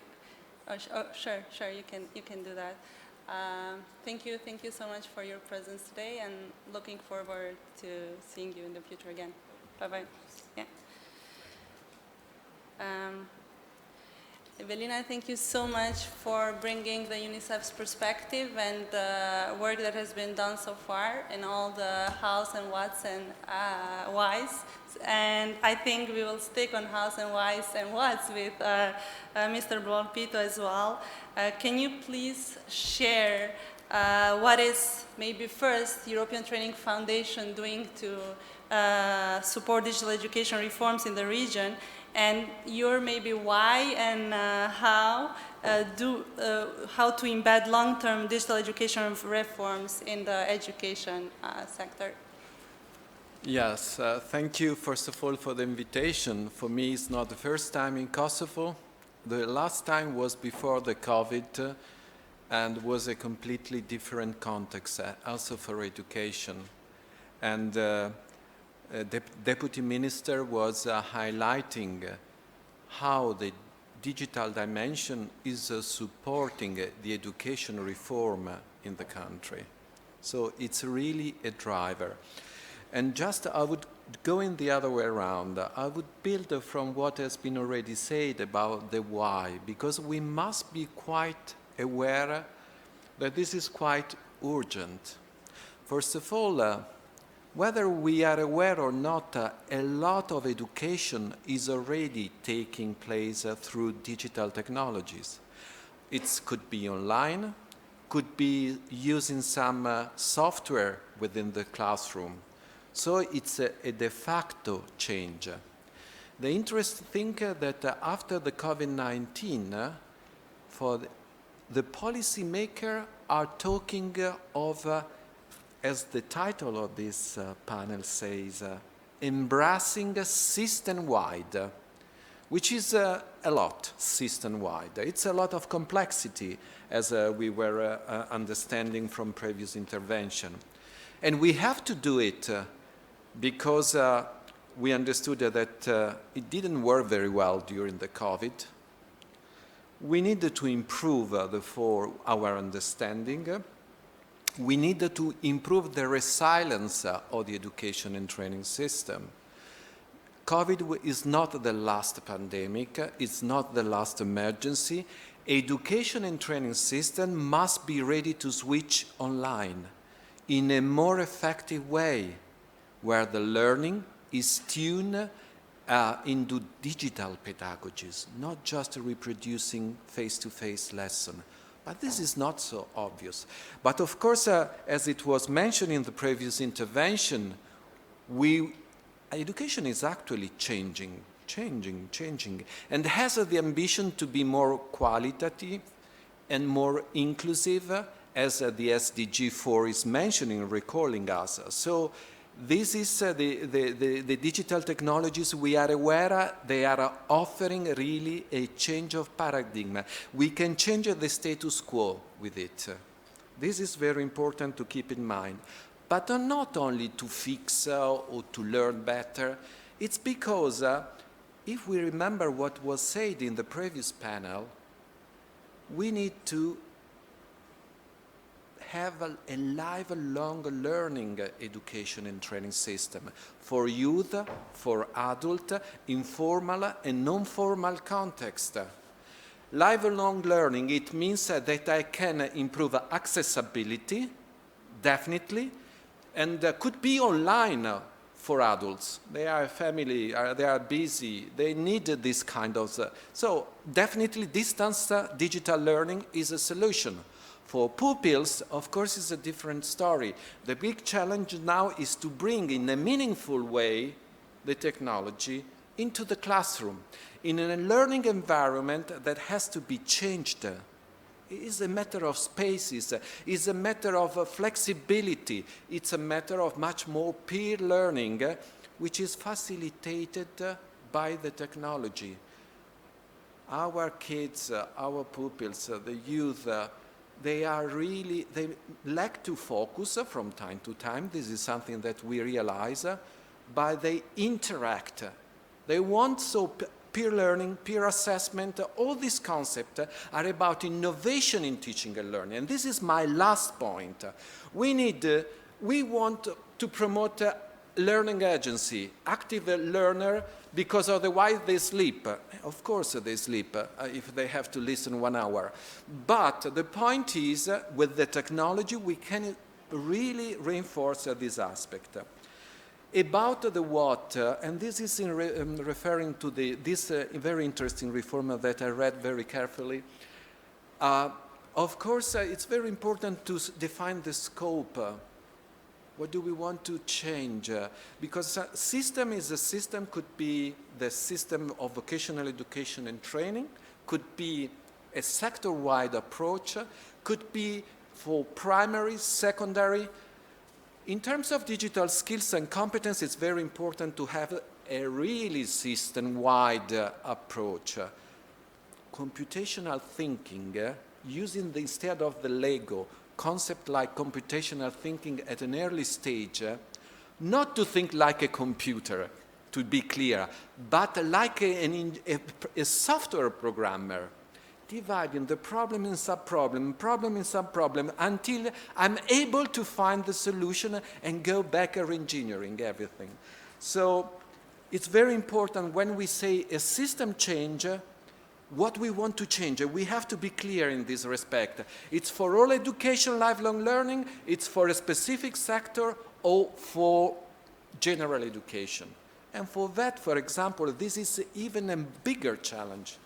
Speaker 3: Sure, you can do that. Thank you so much for your presence today, and looking forward to seeing you in the future again. Bye-bye. Yeah. Evelina, thank you so much for bringing the UNICEF's perspective and the work that has been done so far in all the hows and whats and whys. And I think we will stick on hows and whys and whats with Mr. Brolpito as well. Can you please share what is maybe first European Training Foundation doing to support digital education reforms in the region, and your maybe why and how to embed long-term digital education reforms in the education sector?
Speaker 7: Yes, thank you first of all for the invitation. For me, it's not the first time in Kosovo. The last time was before the COVID and was a completely different context, also for education. And the Deputy Minister was highlighting how the digital dimension is supporting the education reform in the country. So it's really a driver. And just I would go in the other way around. I would build from what has been already said about the why, because we must be quite aware that this is quite urgent. First of all, whether we are aware or not, a lot of education is already taking place through digital technologies. It could be online, could be using some software within the classroom. So it's a de facto change. The interesting thing that after the COVID-19, for the policymakers are talking of, as the title of this panel says, embracing system-wide, which is a lot system-wide. It's a lot of complexity, as we were understanding from previous intervention. And we have to do it because we understood that it didn't work very well during the COVID. We needed to improve our understanding. We needed to improve the resilience of the education and training system. COVID is not the last pandemic, it's not the last emergency. Education and training system must be ready to switch online in a more effective way, where the learning is tuned into digital pedagogies, not just reproducing face-to-face lesson. But this is not so obvious. But of course, as it was mentioned in the previous intervention, education is actually changing, and has the ambition to be more qualitative and more inclusive, as the SDG 4 is mentioning, recalling us. So this is the digital technologies we are aware they are offering really a change of paradigm. We can change the status quo with it. This is very important to keep in mind. But not only to fix or to learn better, it's because if we remember what was said in the previous panel, we need to have a lifelong learning education and training system for youth, for adult, informal and non-formal context. Lifelong learning, it means that I can improve accessibility, definitely, and could be online for adults. They are family, they are busy, they need this kind of... So definitely distance digital learning is a solution. For pupils, of course, it's a different story. The big challenge now is to bring in a meaningful way the technology into the classroom, in a learning environment that has to be changed. It is a matter of spaces, it's a matter of flexibility, it's a matter of much more peer learning, which is facilitated by the technology. Our kids, our pupils, the youth, they lack to focus from time to time. This is something that we realize, but they interact. They want peer learning, peer assessment, all these concepts are about innovation in teaching and learning. And this is my last point. We want to promote learning agency, active learner, because otherwise they sleep. Of course they sleep if they have to listen 1 hour. But the point is, with the technology, we can really reinforce this aspect. About the what, and this is referring to this very interesting reform that I read very carefully. Of course, it's very important to define the scope. What do we want to change? Because system is a system, could be the system of vocational education and training, could be a sector-wide approach, could be for primary, secondary. In terms of digital skills and competence, it's very important to have a really system-wide approach. Computational thinking, using instead of the Lego, concept like computational thinking at an early stage, not to think like a computer, to be clear, but like a software programmer, dividing the problem in sub-problem, problem in sub-problem, until I'm able to find the solution and go back re-engineering everything. So it's very important when we say a system change, what we want to change. We have to be clear in this respect. It's for all education, lifelong learning, it's for a specific sector, or for general education. And for that, for example, this is even a bigger challenge.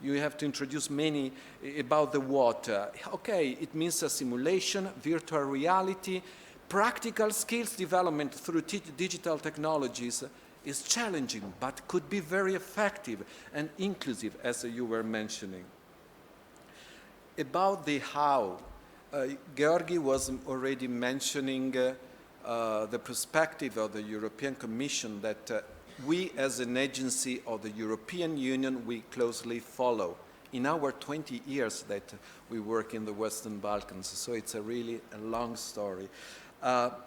Speaker 7: You have to introduce many about the what. Okay, it means a simulation, virtual reality, practical skills development through digital technologies is challenging, but could be very effective and inclusive, as you were mentioning. About the how, Georgi was already mentioning the perspective of the European Commission that we as an agency of the European Union, we closely follow in our 20 years that we work in the Western Balkans. So it's really a long story. But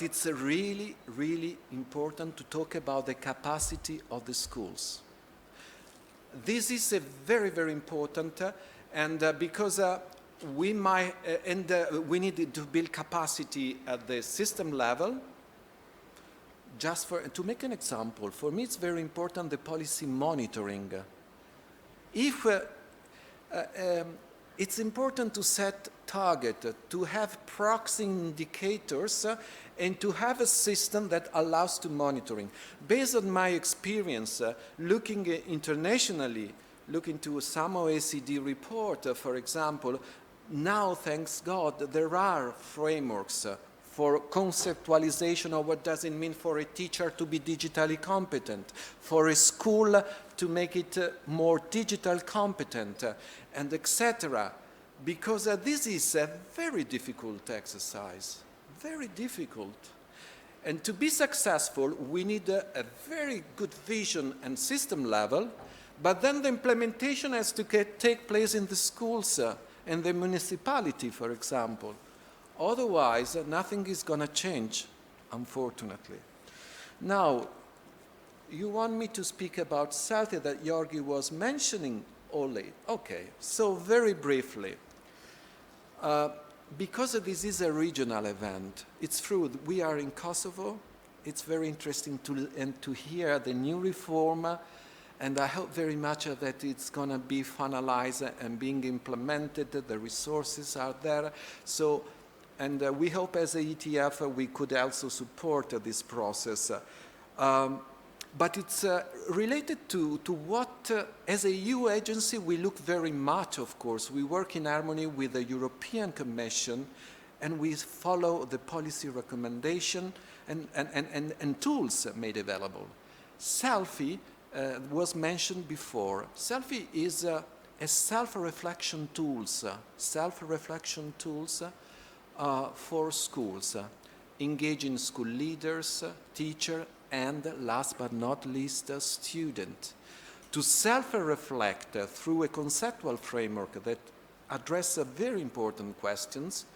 Speaker 7: it's really, really important to talk about the capacity of the schools. This is a very, very important, because we need to build capacity at the system level. Just to make an example, for me it's very important the policy monitoring. If it's important to set target, to have proxy indicators, and to have a system that allows to monitoring. Based on my experience, looking internationally, looking to some OECD report, for example, now, thanks God, there are frameworks for conceptualization of what does it mean for a teacher to be digitally competent, for a school to make it more digital competent, and etc. Because this is a very difficult exercise, very difficult. And to be successful, we need a very good vision and system level, but then the implementation has to take place in the schools and the municipality, for example. Otherwise, nothing is going to change, unfortunately. Now, you want me to speak about SELFIE that Georgi was mentioning only. Okay, so very briefly. Because this is a regional event, it's true, we are in Kosovo. It's very interesting to hear the new reform, and I hope very much that it's going to be finalized and being implemented, the resources are there. So, and we hope as a ETF we could also support this process. But it's related to what, as a EU agency, we look very much, of course. We work in harmony with the European Commission, and we follow the policy recommendation and tools made available. SELFIE was mentioned before. SELFIE is a self-reflection tools for schools, engaging school leaders, teachers, and last but not least, students, to self-reflect through a conceptual framework that addresses very important questions.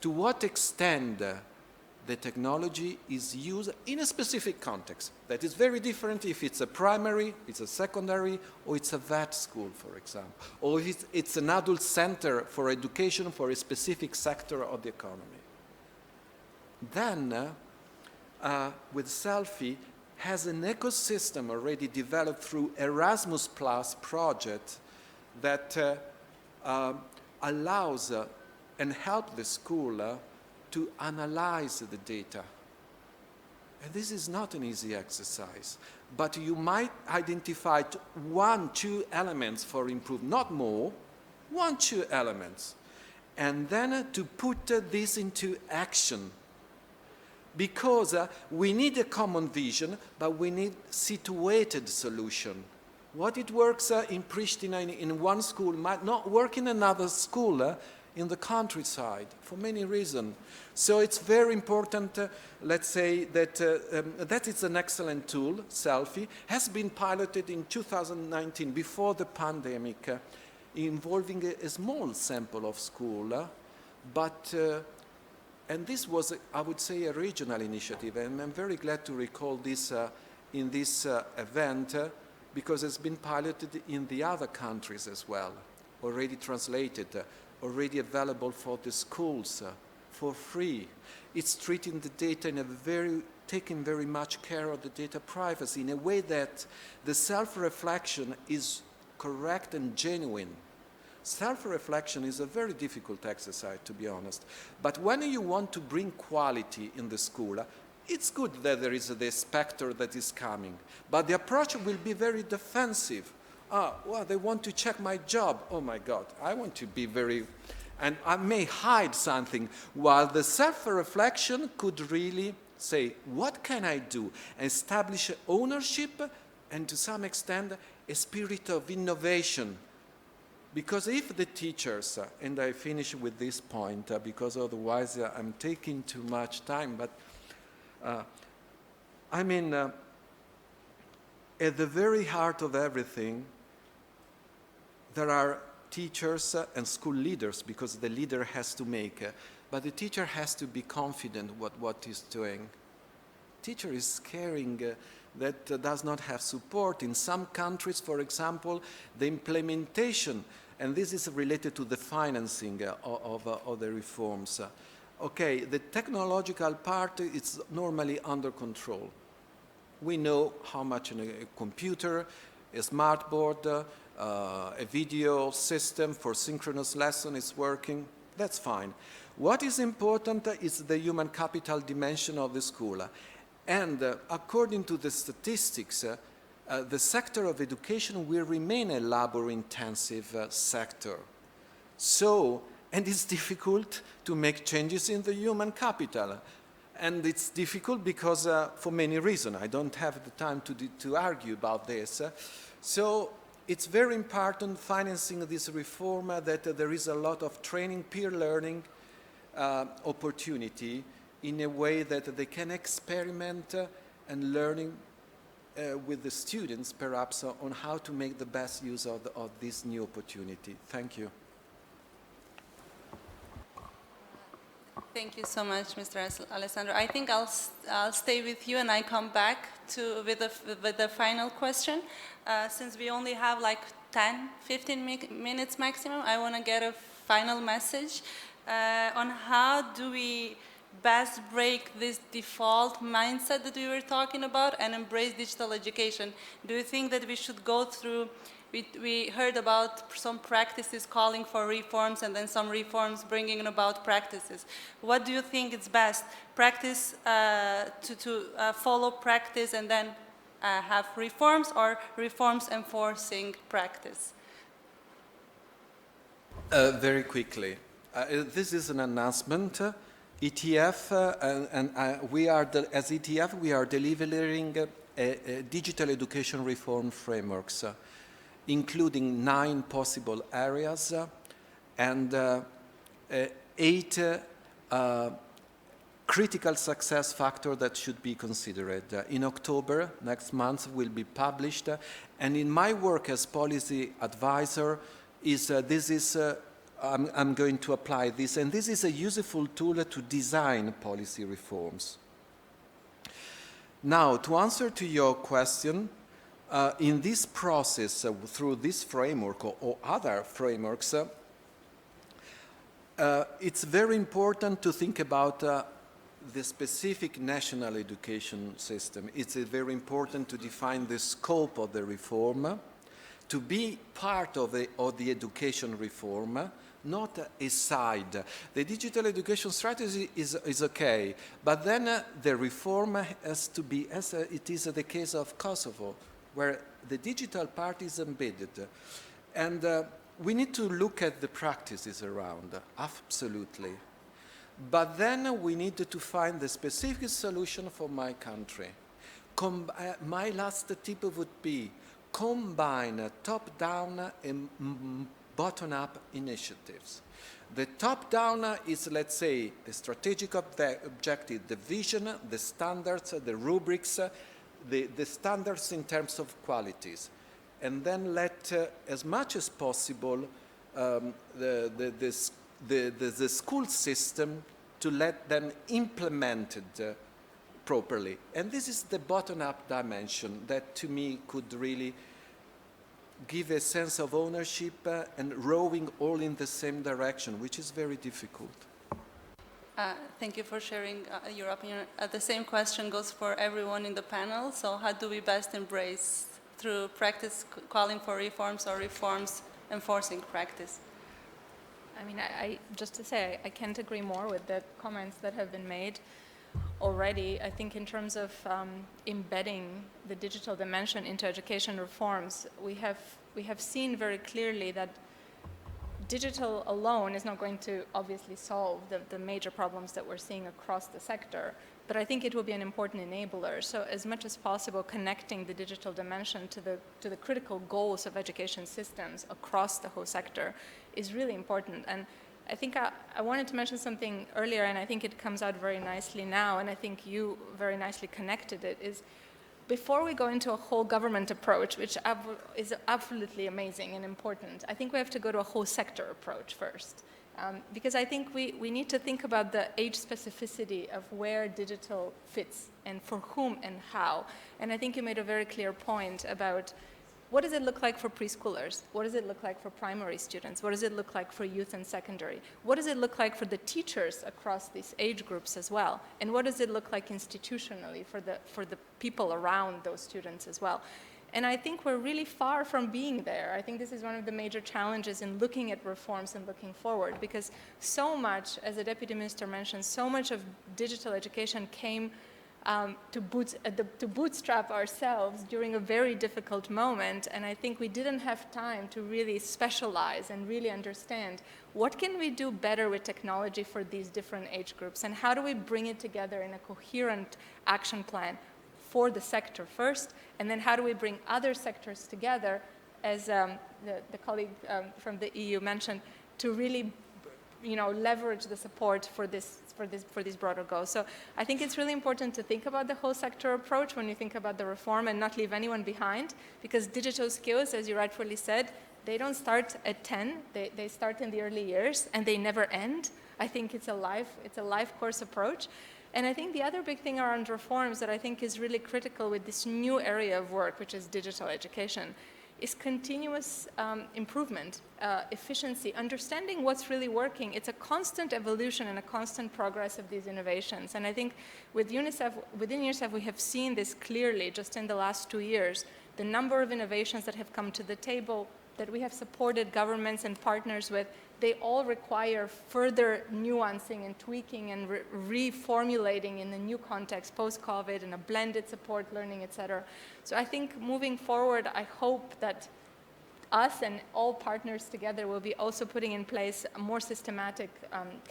Speaker 7: To what extent the technology is used in a specific context. That is very different if it's a primary, it's a secondary, or it's a vet school, for example. Or if it's an adult center for education for a specific sector of the economy. Then, with SELFIE, has an ecosystem already developed through Erasmus Plus project that allows and helps the school to analyze the data. And this is not an easy exercise, but you might identify 1-2 elements for improvement, not more, 1-2 elements, and then to put this into action. Because we need a common vision, but we need situated solution. What it works in Pristina in one school might not work in another school in the countryside for many reasons. So it's very important, let's say, that that is an excellent tool, SELFIE, has been piloted in 2019 before the pandemic, involving a small sample of school, but and this was, I would say, a regional initiative, and I'm very glad to recall this in this event, because it's been piloted in the other countries as well, already translated, already available for the schools for free. It's treating the data in a taking very much care of the data privacy in a way that the self-reflection is correct and genuine. Self-reflection is a very difficult exercise, to be honest. But when you want to bring quality in the school, it's good that there is the specter that is coming. But the approach will be very defensive. Well, they want to check my job. Oh my God, I want to be very... And I may hide something, while the self-reflection could really say, what can I do? Establish ownership and to some extent a spirit of innovation. Because if the teachers, and I finish with this point, because otherwise I'm taking too much time, but I mean, at the very heart of everything, there are teachers and school leaders, because the leader has to make, but the teacher has to be confident what he's doing. Teacher is caring that does not have support. In some countries, for example, the implementation, and this is related to the financing of the reforms. Okay, the technological part is normally under control. We know how much in a computer, a smart board, a video system for synchronous lesson is working. That's fine. What is important is the human capital dimension of the school. And according to the statistics, the sector of education will remain a labor-intensive sector. So, and it's difficult to make changes in the human capital. And it's difficult because, for many reasons, I don't have the time to argue about this. So it's very important financing this reform that there is a lot of training, peer learning opportunity in a way that they can experiment and learning with the students, perhaps, on how to make the best use of this new opportunity. Thank you.
Speaker 3: Thank you so much, Mr. Alessandro. I think I'll stay with you and I come back with the final question. Since we only have like 10, 15 minutes maximum, I want to get a final message on how do we best break this default mindset that we were talking about and embrace digital education. Do you think that we should go through, we heard about some practices calling for reforms and then some reforms bringing about practices. What do you think is best? Practice to follow practice and then have reforms, or reforms enforcing practice?
Speaker 7: Very quickly. This is an announcement. ETF, we are, as ETF, we are delivering a digital education reform frameworks, including 9 possible areas and 8 critical success factors that should be considered. In October, next month, will be published. And in my work as policy advisor, I'm going to apply this, and this is a useful tool to design policy reforms. Now, to answer to your question, in this process, through this framework or other frameworks, it's very important to think about the specific national education system. It's very important to define the scope of the reform, to be part of the education reform, not a side. The digital education strategy is okay, but then the reform has to be, as it is the case of Kosovo, where the digital part is embedded. And we need to look at the practices around, absolutely. But then we need to find the specific solution for my country. My last tip would be combine top-down and bottom-up initiatives. The top-down is, let's say, the strategic objective, the vision, the standards, the rubrics, the standards in terms of qualities. And then let, as much as possible, the school system to let them implement it properly. And this is the bottom-up dimension that, to me, could really give a sense of ownership and rowing all in the same direction, which is very difficult.
Speaker 3: Thank you for sharing your opinion. The same question goes for everyone in the panel. So how do we best embrace through practice calling for reforms or reforms enforcing practice?
Speaker 8: I mean, just to say, I can't agree more with the comments that have been made already. I think in terms of embedding the digital dimension into education reforms, we have seen very clearly that digital alone is not going to obviously solve the major problems that we're seeing across the sector, but I think it will be an important enabler. So as much as possible, connecting the digital dimension to the critical goals of education systems across the whole sector is really important. And I think I wanted to mention something earlier, and I think it comes out very nicely now, and I think you very nicely connected it, is before we go into a whole government approach, which is absolutely amazing and important, I think we have to go to a whole sector approach first. Because I think we need to think about the age specificity of where digital fits and for whom and how. And I think you made a very clear point about what does it look like for preschoolers? What does it look like for primary students? What does it look like for youth and secondary? What does it look like for the teachers across these age groups as well? And what does it look like institutionally for the people around those students as well? And I think we're really far from being there. I think this is one of the major challenges in looking at reforms and looking forward, because so much, as the Deputy Minister mentioned, so much of digital education came to bootstrap ourselves during a very difficult moment, and I think we didn't have time to really specialize and really understand what can we do better with technology for these different age groups, and how do we bring it together in a coherent action plan for the sector first, and then how do we bring other sectors together, as the colleague from the EU mentioned, to really leverage the support for these broader goals. So I think it's really important to think about the whole sector approach when you think about the reform and not leave anyone behind, because digital skills, as you rightfully said, they don't start at 10, they start in the early years and they never end. I think it's a life course approach. And I think the other big thing around reforms that I think is really critical with this new area of work, which is digital education, is continuous improvement, efficiency, understanding what's really working. It's a constant evolution and a constant progress of these innovations. And I think within UNICEF, we have seen this clearly just in the last 2 years, the number of innovations that have come to the table, that we have supported governments and partners with, they all require further nuancing and tweaking and reformulating in the new context post-COVID and a blended support learning, etc. So I think moving forward, I hope that us and all partners together will be also putting in place a more systematic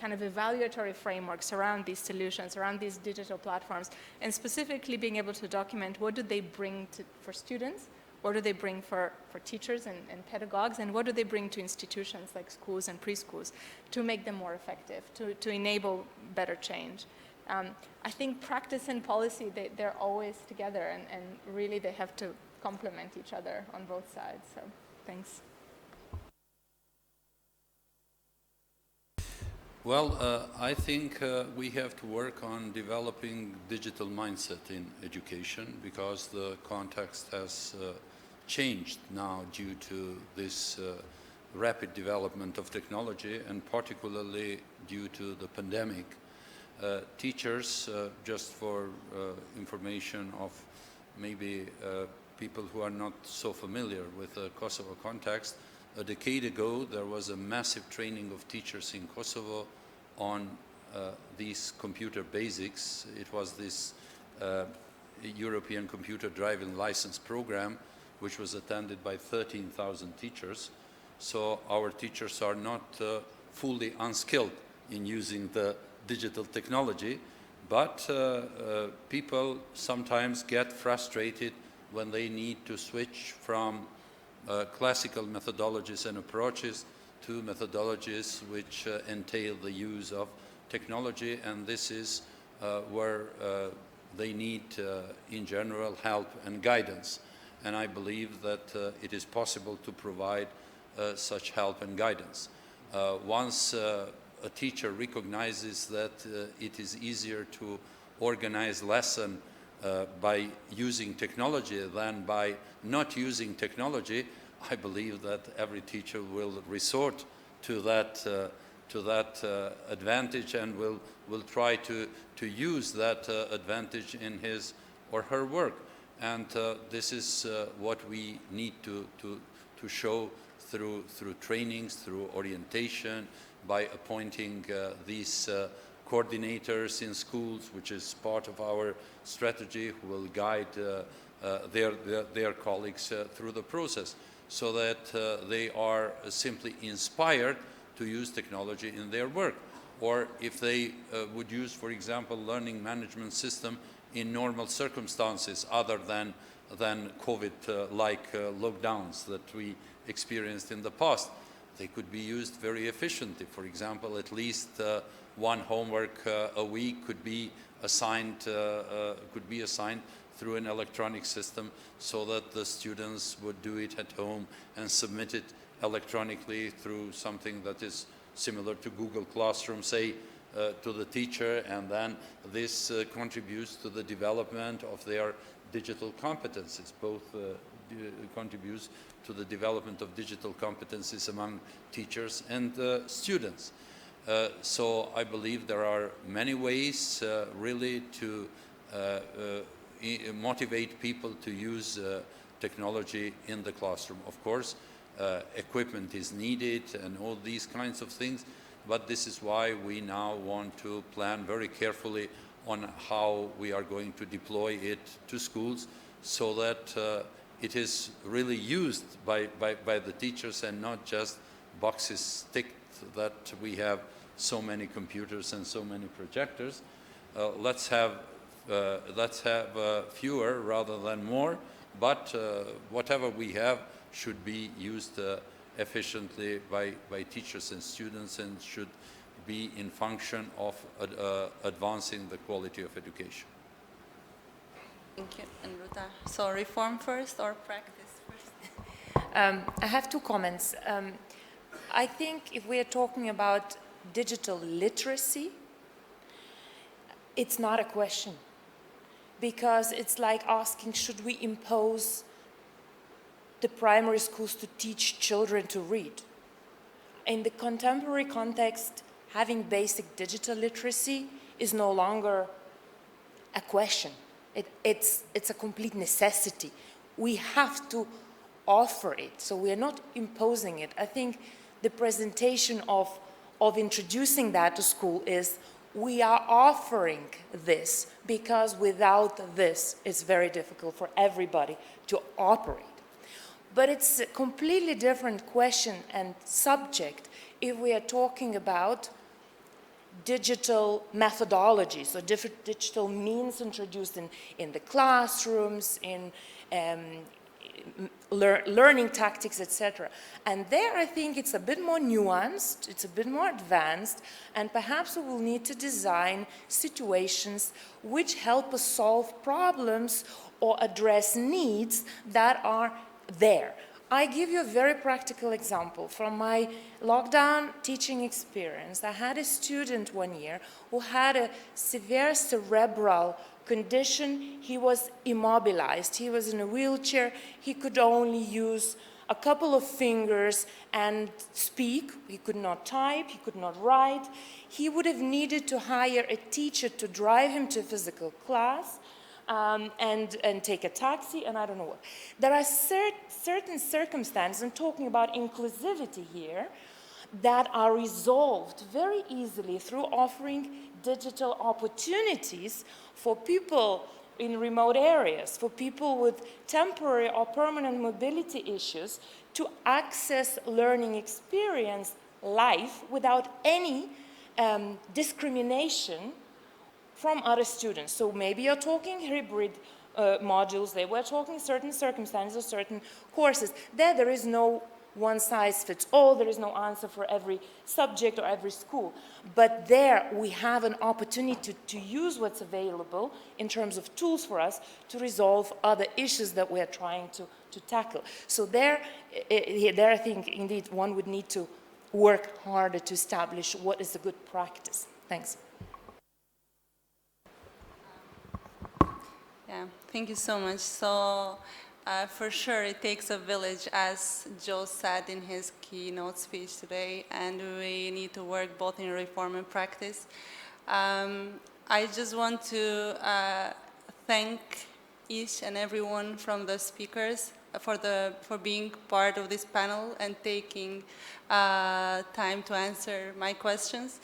Speaker 8: kind of evaluatory frameworks around these solutions, around these digital platforms, and specifically being able to document what do they bring for students, what do they bring for teachers and pedagogues, and what do they bring to institutions like schools and preschools to make them more effective, to enable better change. I think practice and policy, they're always together, and really they have to complement each other on both sides. So thanks.
Speaker 6: Well, I think we have to work on developing digital mindset in education, because the context has changed now due to this rapid development of technology, and particularly due to the pandemic. Teachers, just for information of maybe people who are not so familiar with the Kosovo context, a decade ago there was a massive training of teachers in Kosovo on these computer basics. It was this European Computer Driving License program, which was attended by 13,000 teachers. So our teachers are not fully unskilled in using the digital technology, but people sometimes get frustrated when they need to switch from classical methodologies and approaches to methodologies which entail the use of technology, and this is where they need, in general, help and guidance. And I believe that it is possible to provide such help and guidance. Once a teacher recognizes that it is easier to organize lesson by using technology than by not using technology, I believe that every teacher will resort to that advantage and will try to use that advantage in his or her work. And this is what we need to show through trainings, through orientation, by appointing these coordinators in schools, which is part of our strategy, who will guide their colleagues through the process, so that they are simply inspired to use technology in their work. Or if they would use, for example, learning management system in normal circumstances other than COVID-like lockdowns that we experienced in the past, they could be used very efficiently. For example, at least one homework a week could be assigned through an electronic system, so that the students would do it at home and submit it electronically through something that is similar to Google Classroom, say, to the teacher, and then this contributes to the development of their digital competencies. Both contributes to the development of digital competencies among teachers and students. So I believe there are many ways really to motivate people to use technology in the classroom. Of course, equipment is needed and all these kinds of things, but this is why we now want to plan very carefully on how we are going to deploy it to schools, so that it is really used by the teachers and not just boxes ticked that we have so many computers and so many projectors. Let's have fewer rather than more, but whatever we have should be used efficiently by teachers and students, and should be in function of advancing the quality of education.
Speaker 3: Thank you. And Ruta, so reform first or practice first?
Speaker 5: I have two comments. I think if we are talking about digital literacy, it's not a question, because it's like asking, should we impose the primary schools to teach children to read? In the contemporary context, having basic digital literacy is no longer a question. It's a complete necessity. We have to offer it, so we are not imposing it. I think the presentation of introducing that to school is, we are offering this, because without this, it's very difficult for everybody to operate. But it's a completely different question and subject if we are talking about digital methodologies or different digital means introduced in the classrooms, in learning tactics, etc. And there I think it's a bit more nuanced, it's a bit more advanced, and perhaps we will need to design situations which help us solve problems or address needs that are there. I give you a very practical example from my lockdown teaching experience. I had a student one year who had a severe cerebral condition. He was immobilized. He was in a wheelchair. He could only use a couple of fingers and speak. He could not type. He could not write. He would have needed to hire a teacher to drive him to a physical class. And take a taxi, and I don't know what. There are certain circumstances, I'm talking about inclusivity here, that are resolved very easily through offering digital opportunities for people in remote areas, for people with temporary or permanent mobility issues, to access learning experience live without any discrimination from other students. So maybe you're talking hybrid modules, they were talking certain circumstances or certain courses. There is no one size fits all, there is no answer for every subject or every school. But there we have an opportunity to use what's available in terms of tools for us to resolve other issues that we're trying to tackle. So there I think indeed one would need to work harder to establish what is a good practice. Thanks.
Speaker 3: Yeah, thank you so much. So For sure, it takes a village, as Joe said in his keynote speech today, and we need to work both in reform and practice. I just want to thank each and everyone from the speakers for being part of this panel and taking time to answer my questions.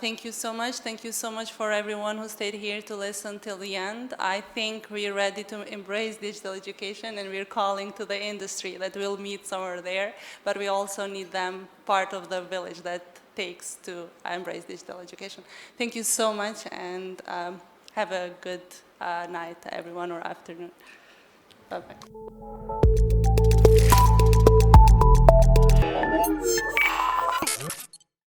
Speaker 3: Thank you so much. Thank you so much for everyone who stayed here to listen till the end. I think we're ready to embrace digital education, and we're calling to the industry that we'll meet somewhere there, but we also need them part of the village that takes to embrace digital education. Thank you so much, and have a good night, everyone, or afternoon. Bye-bye.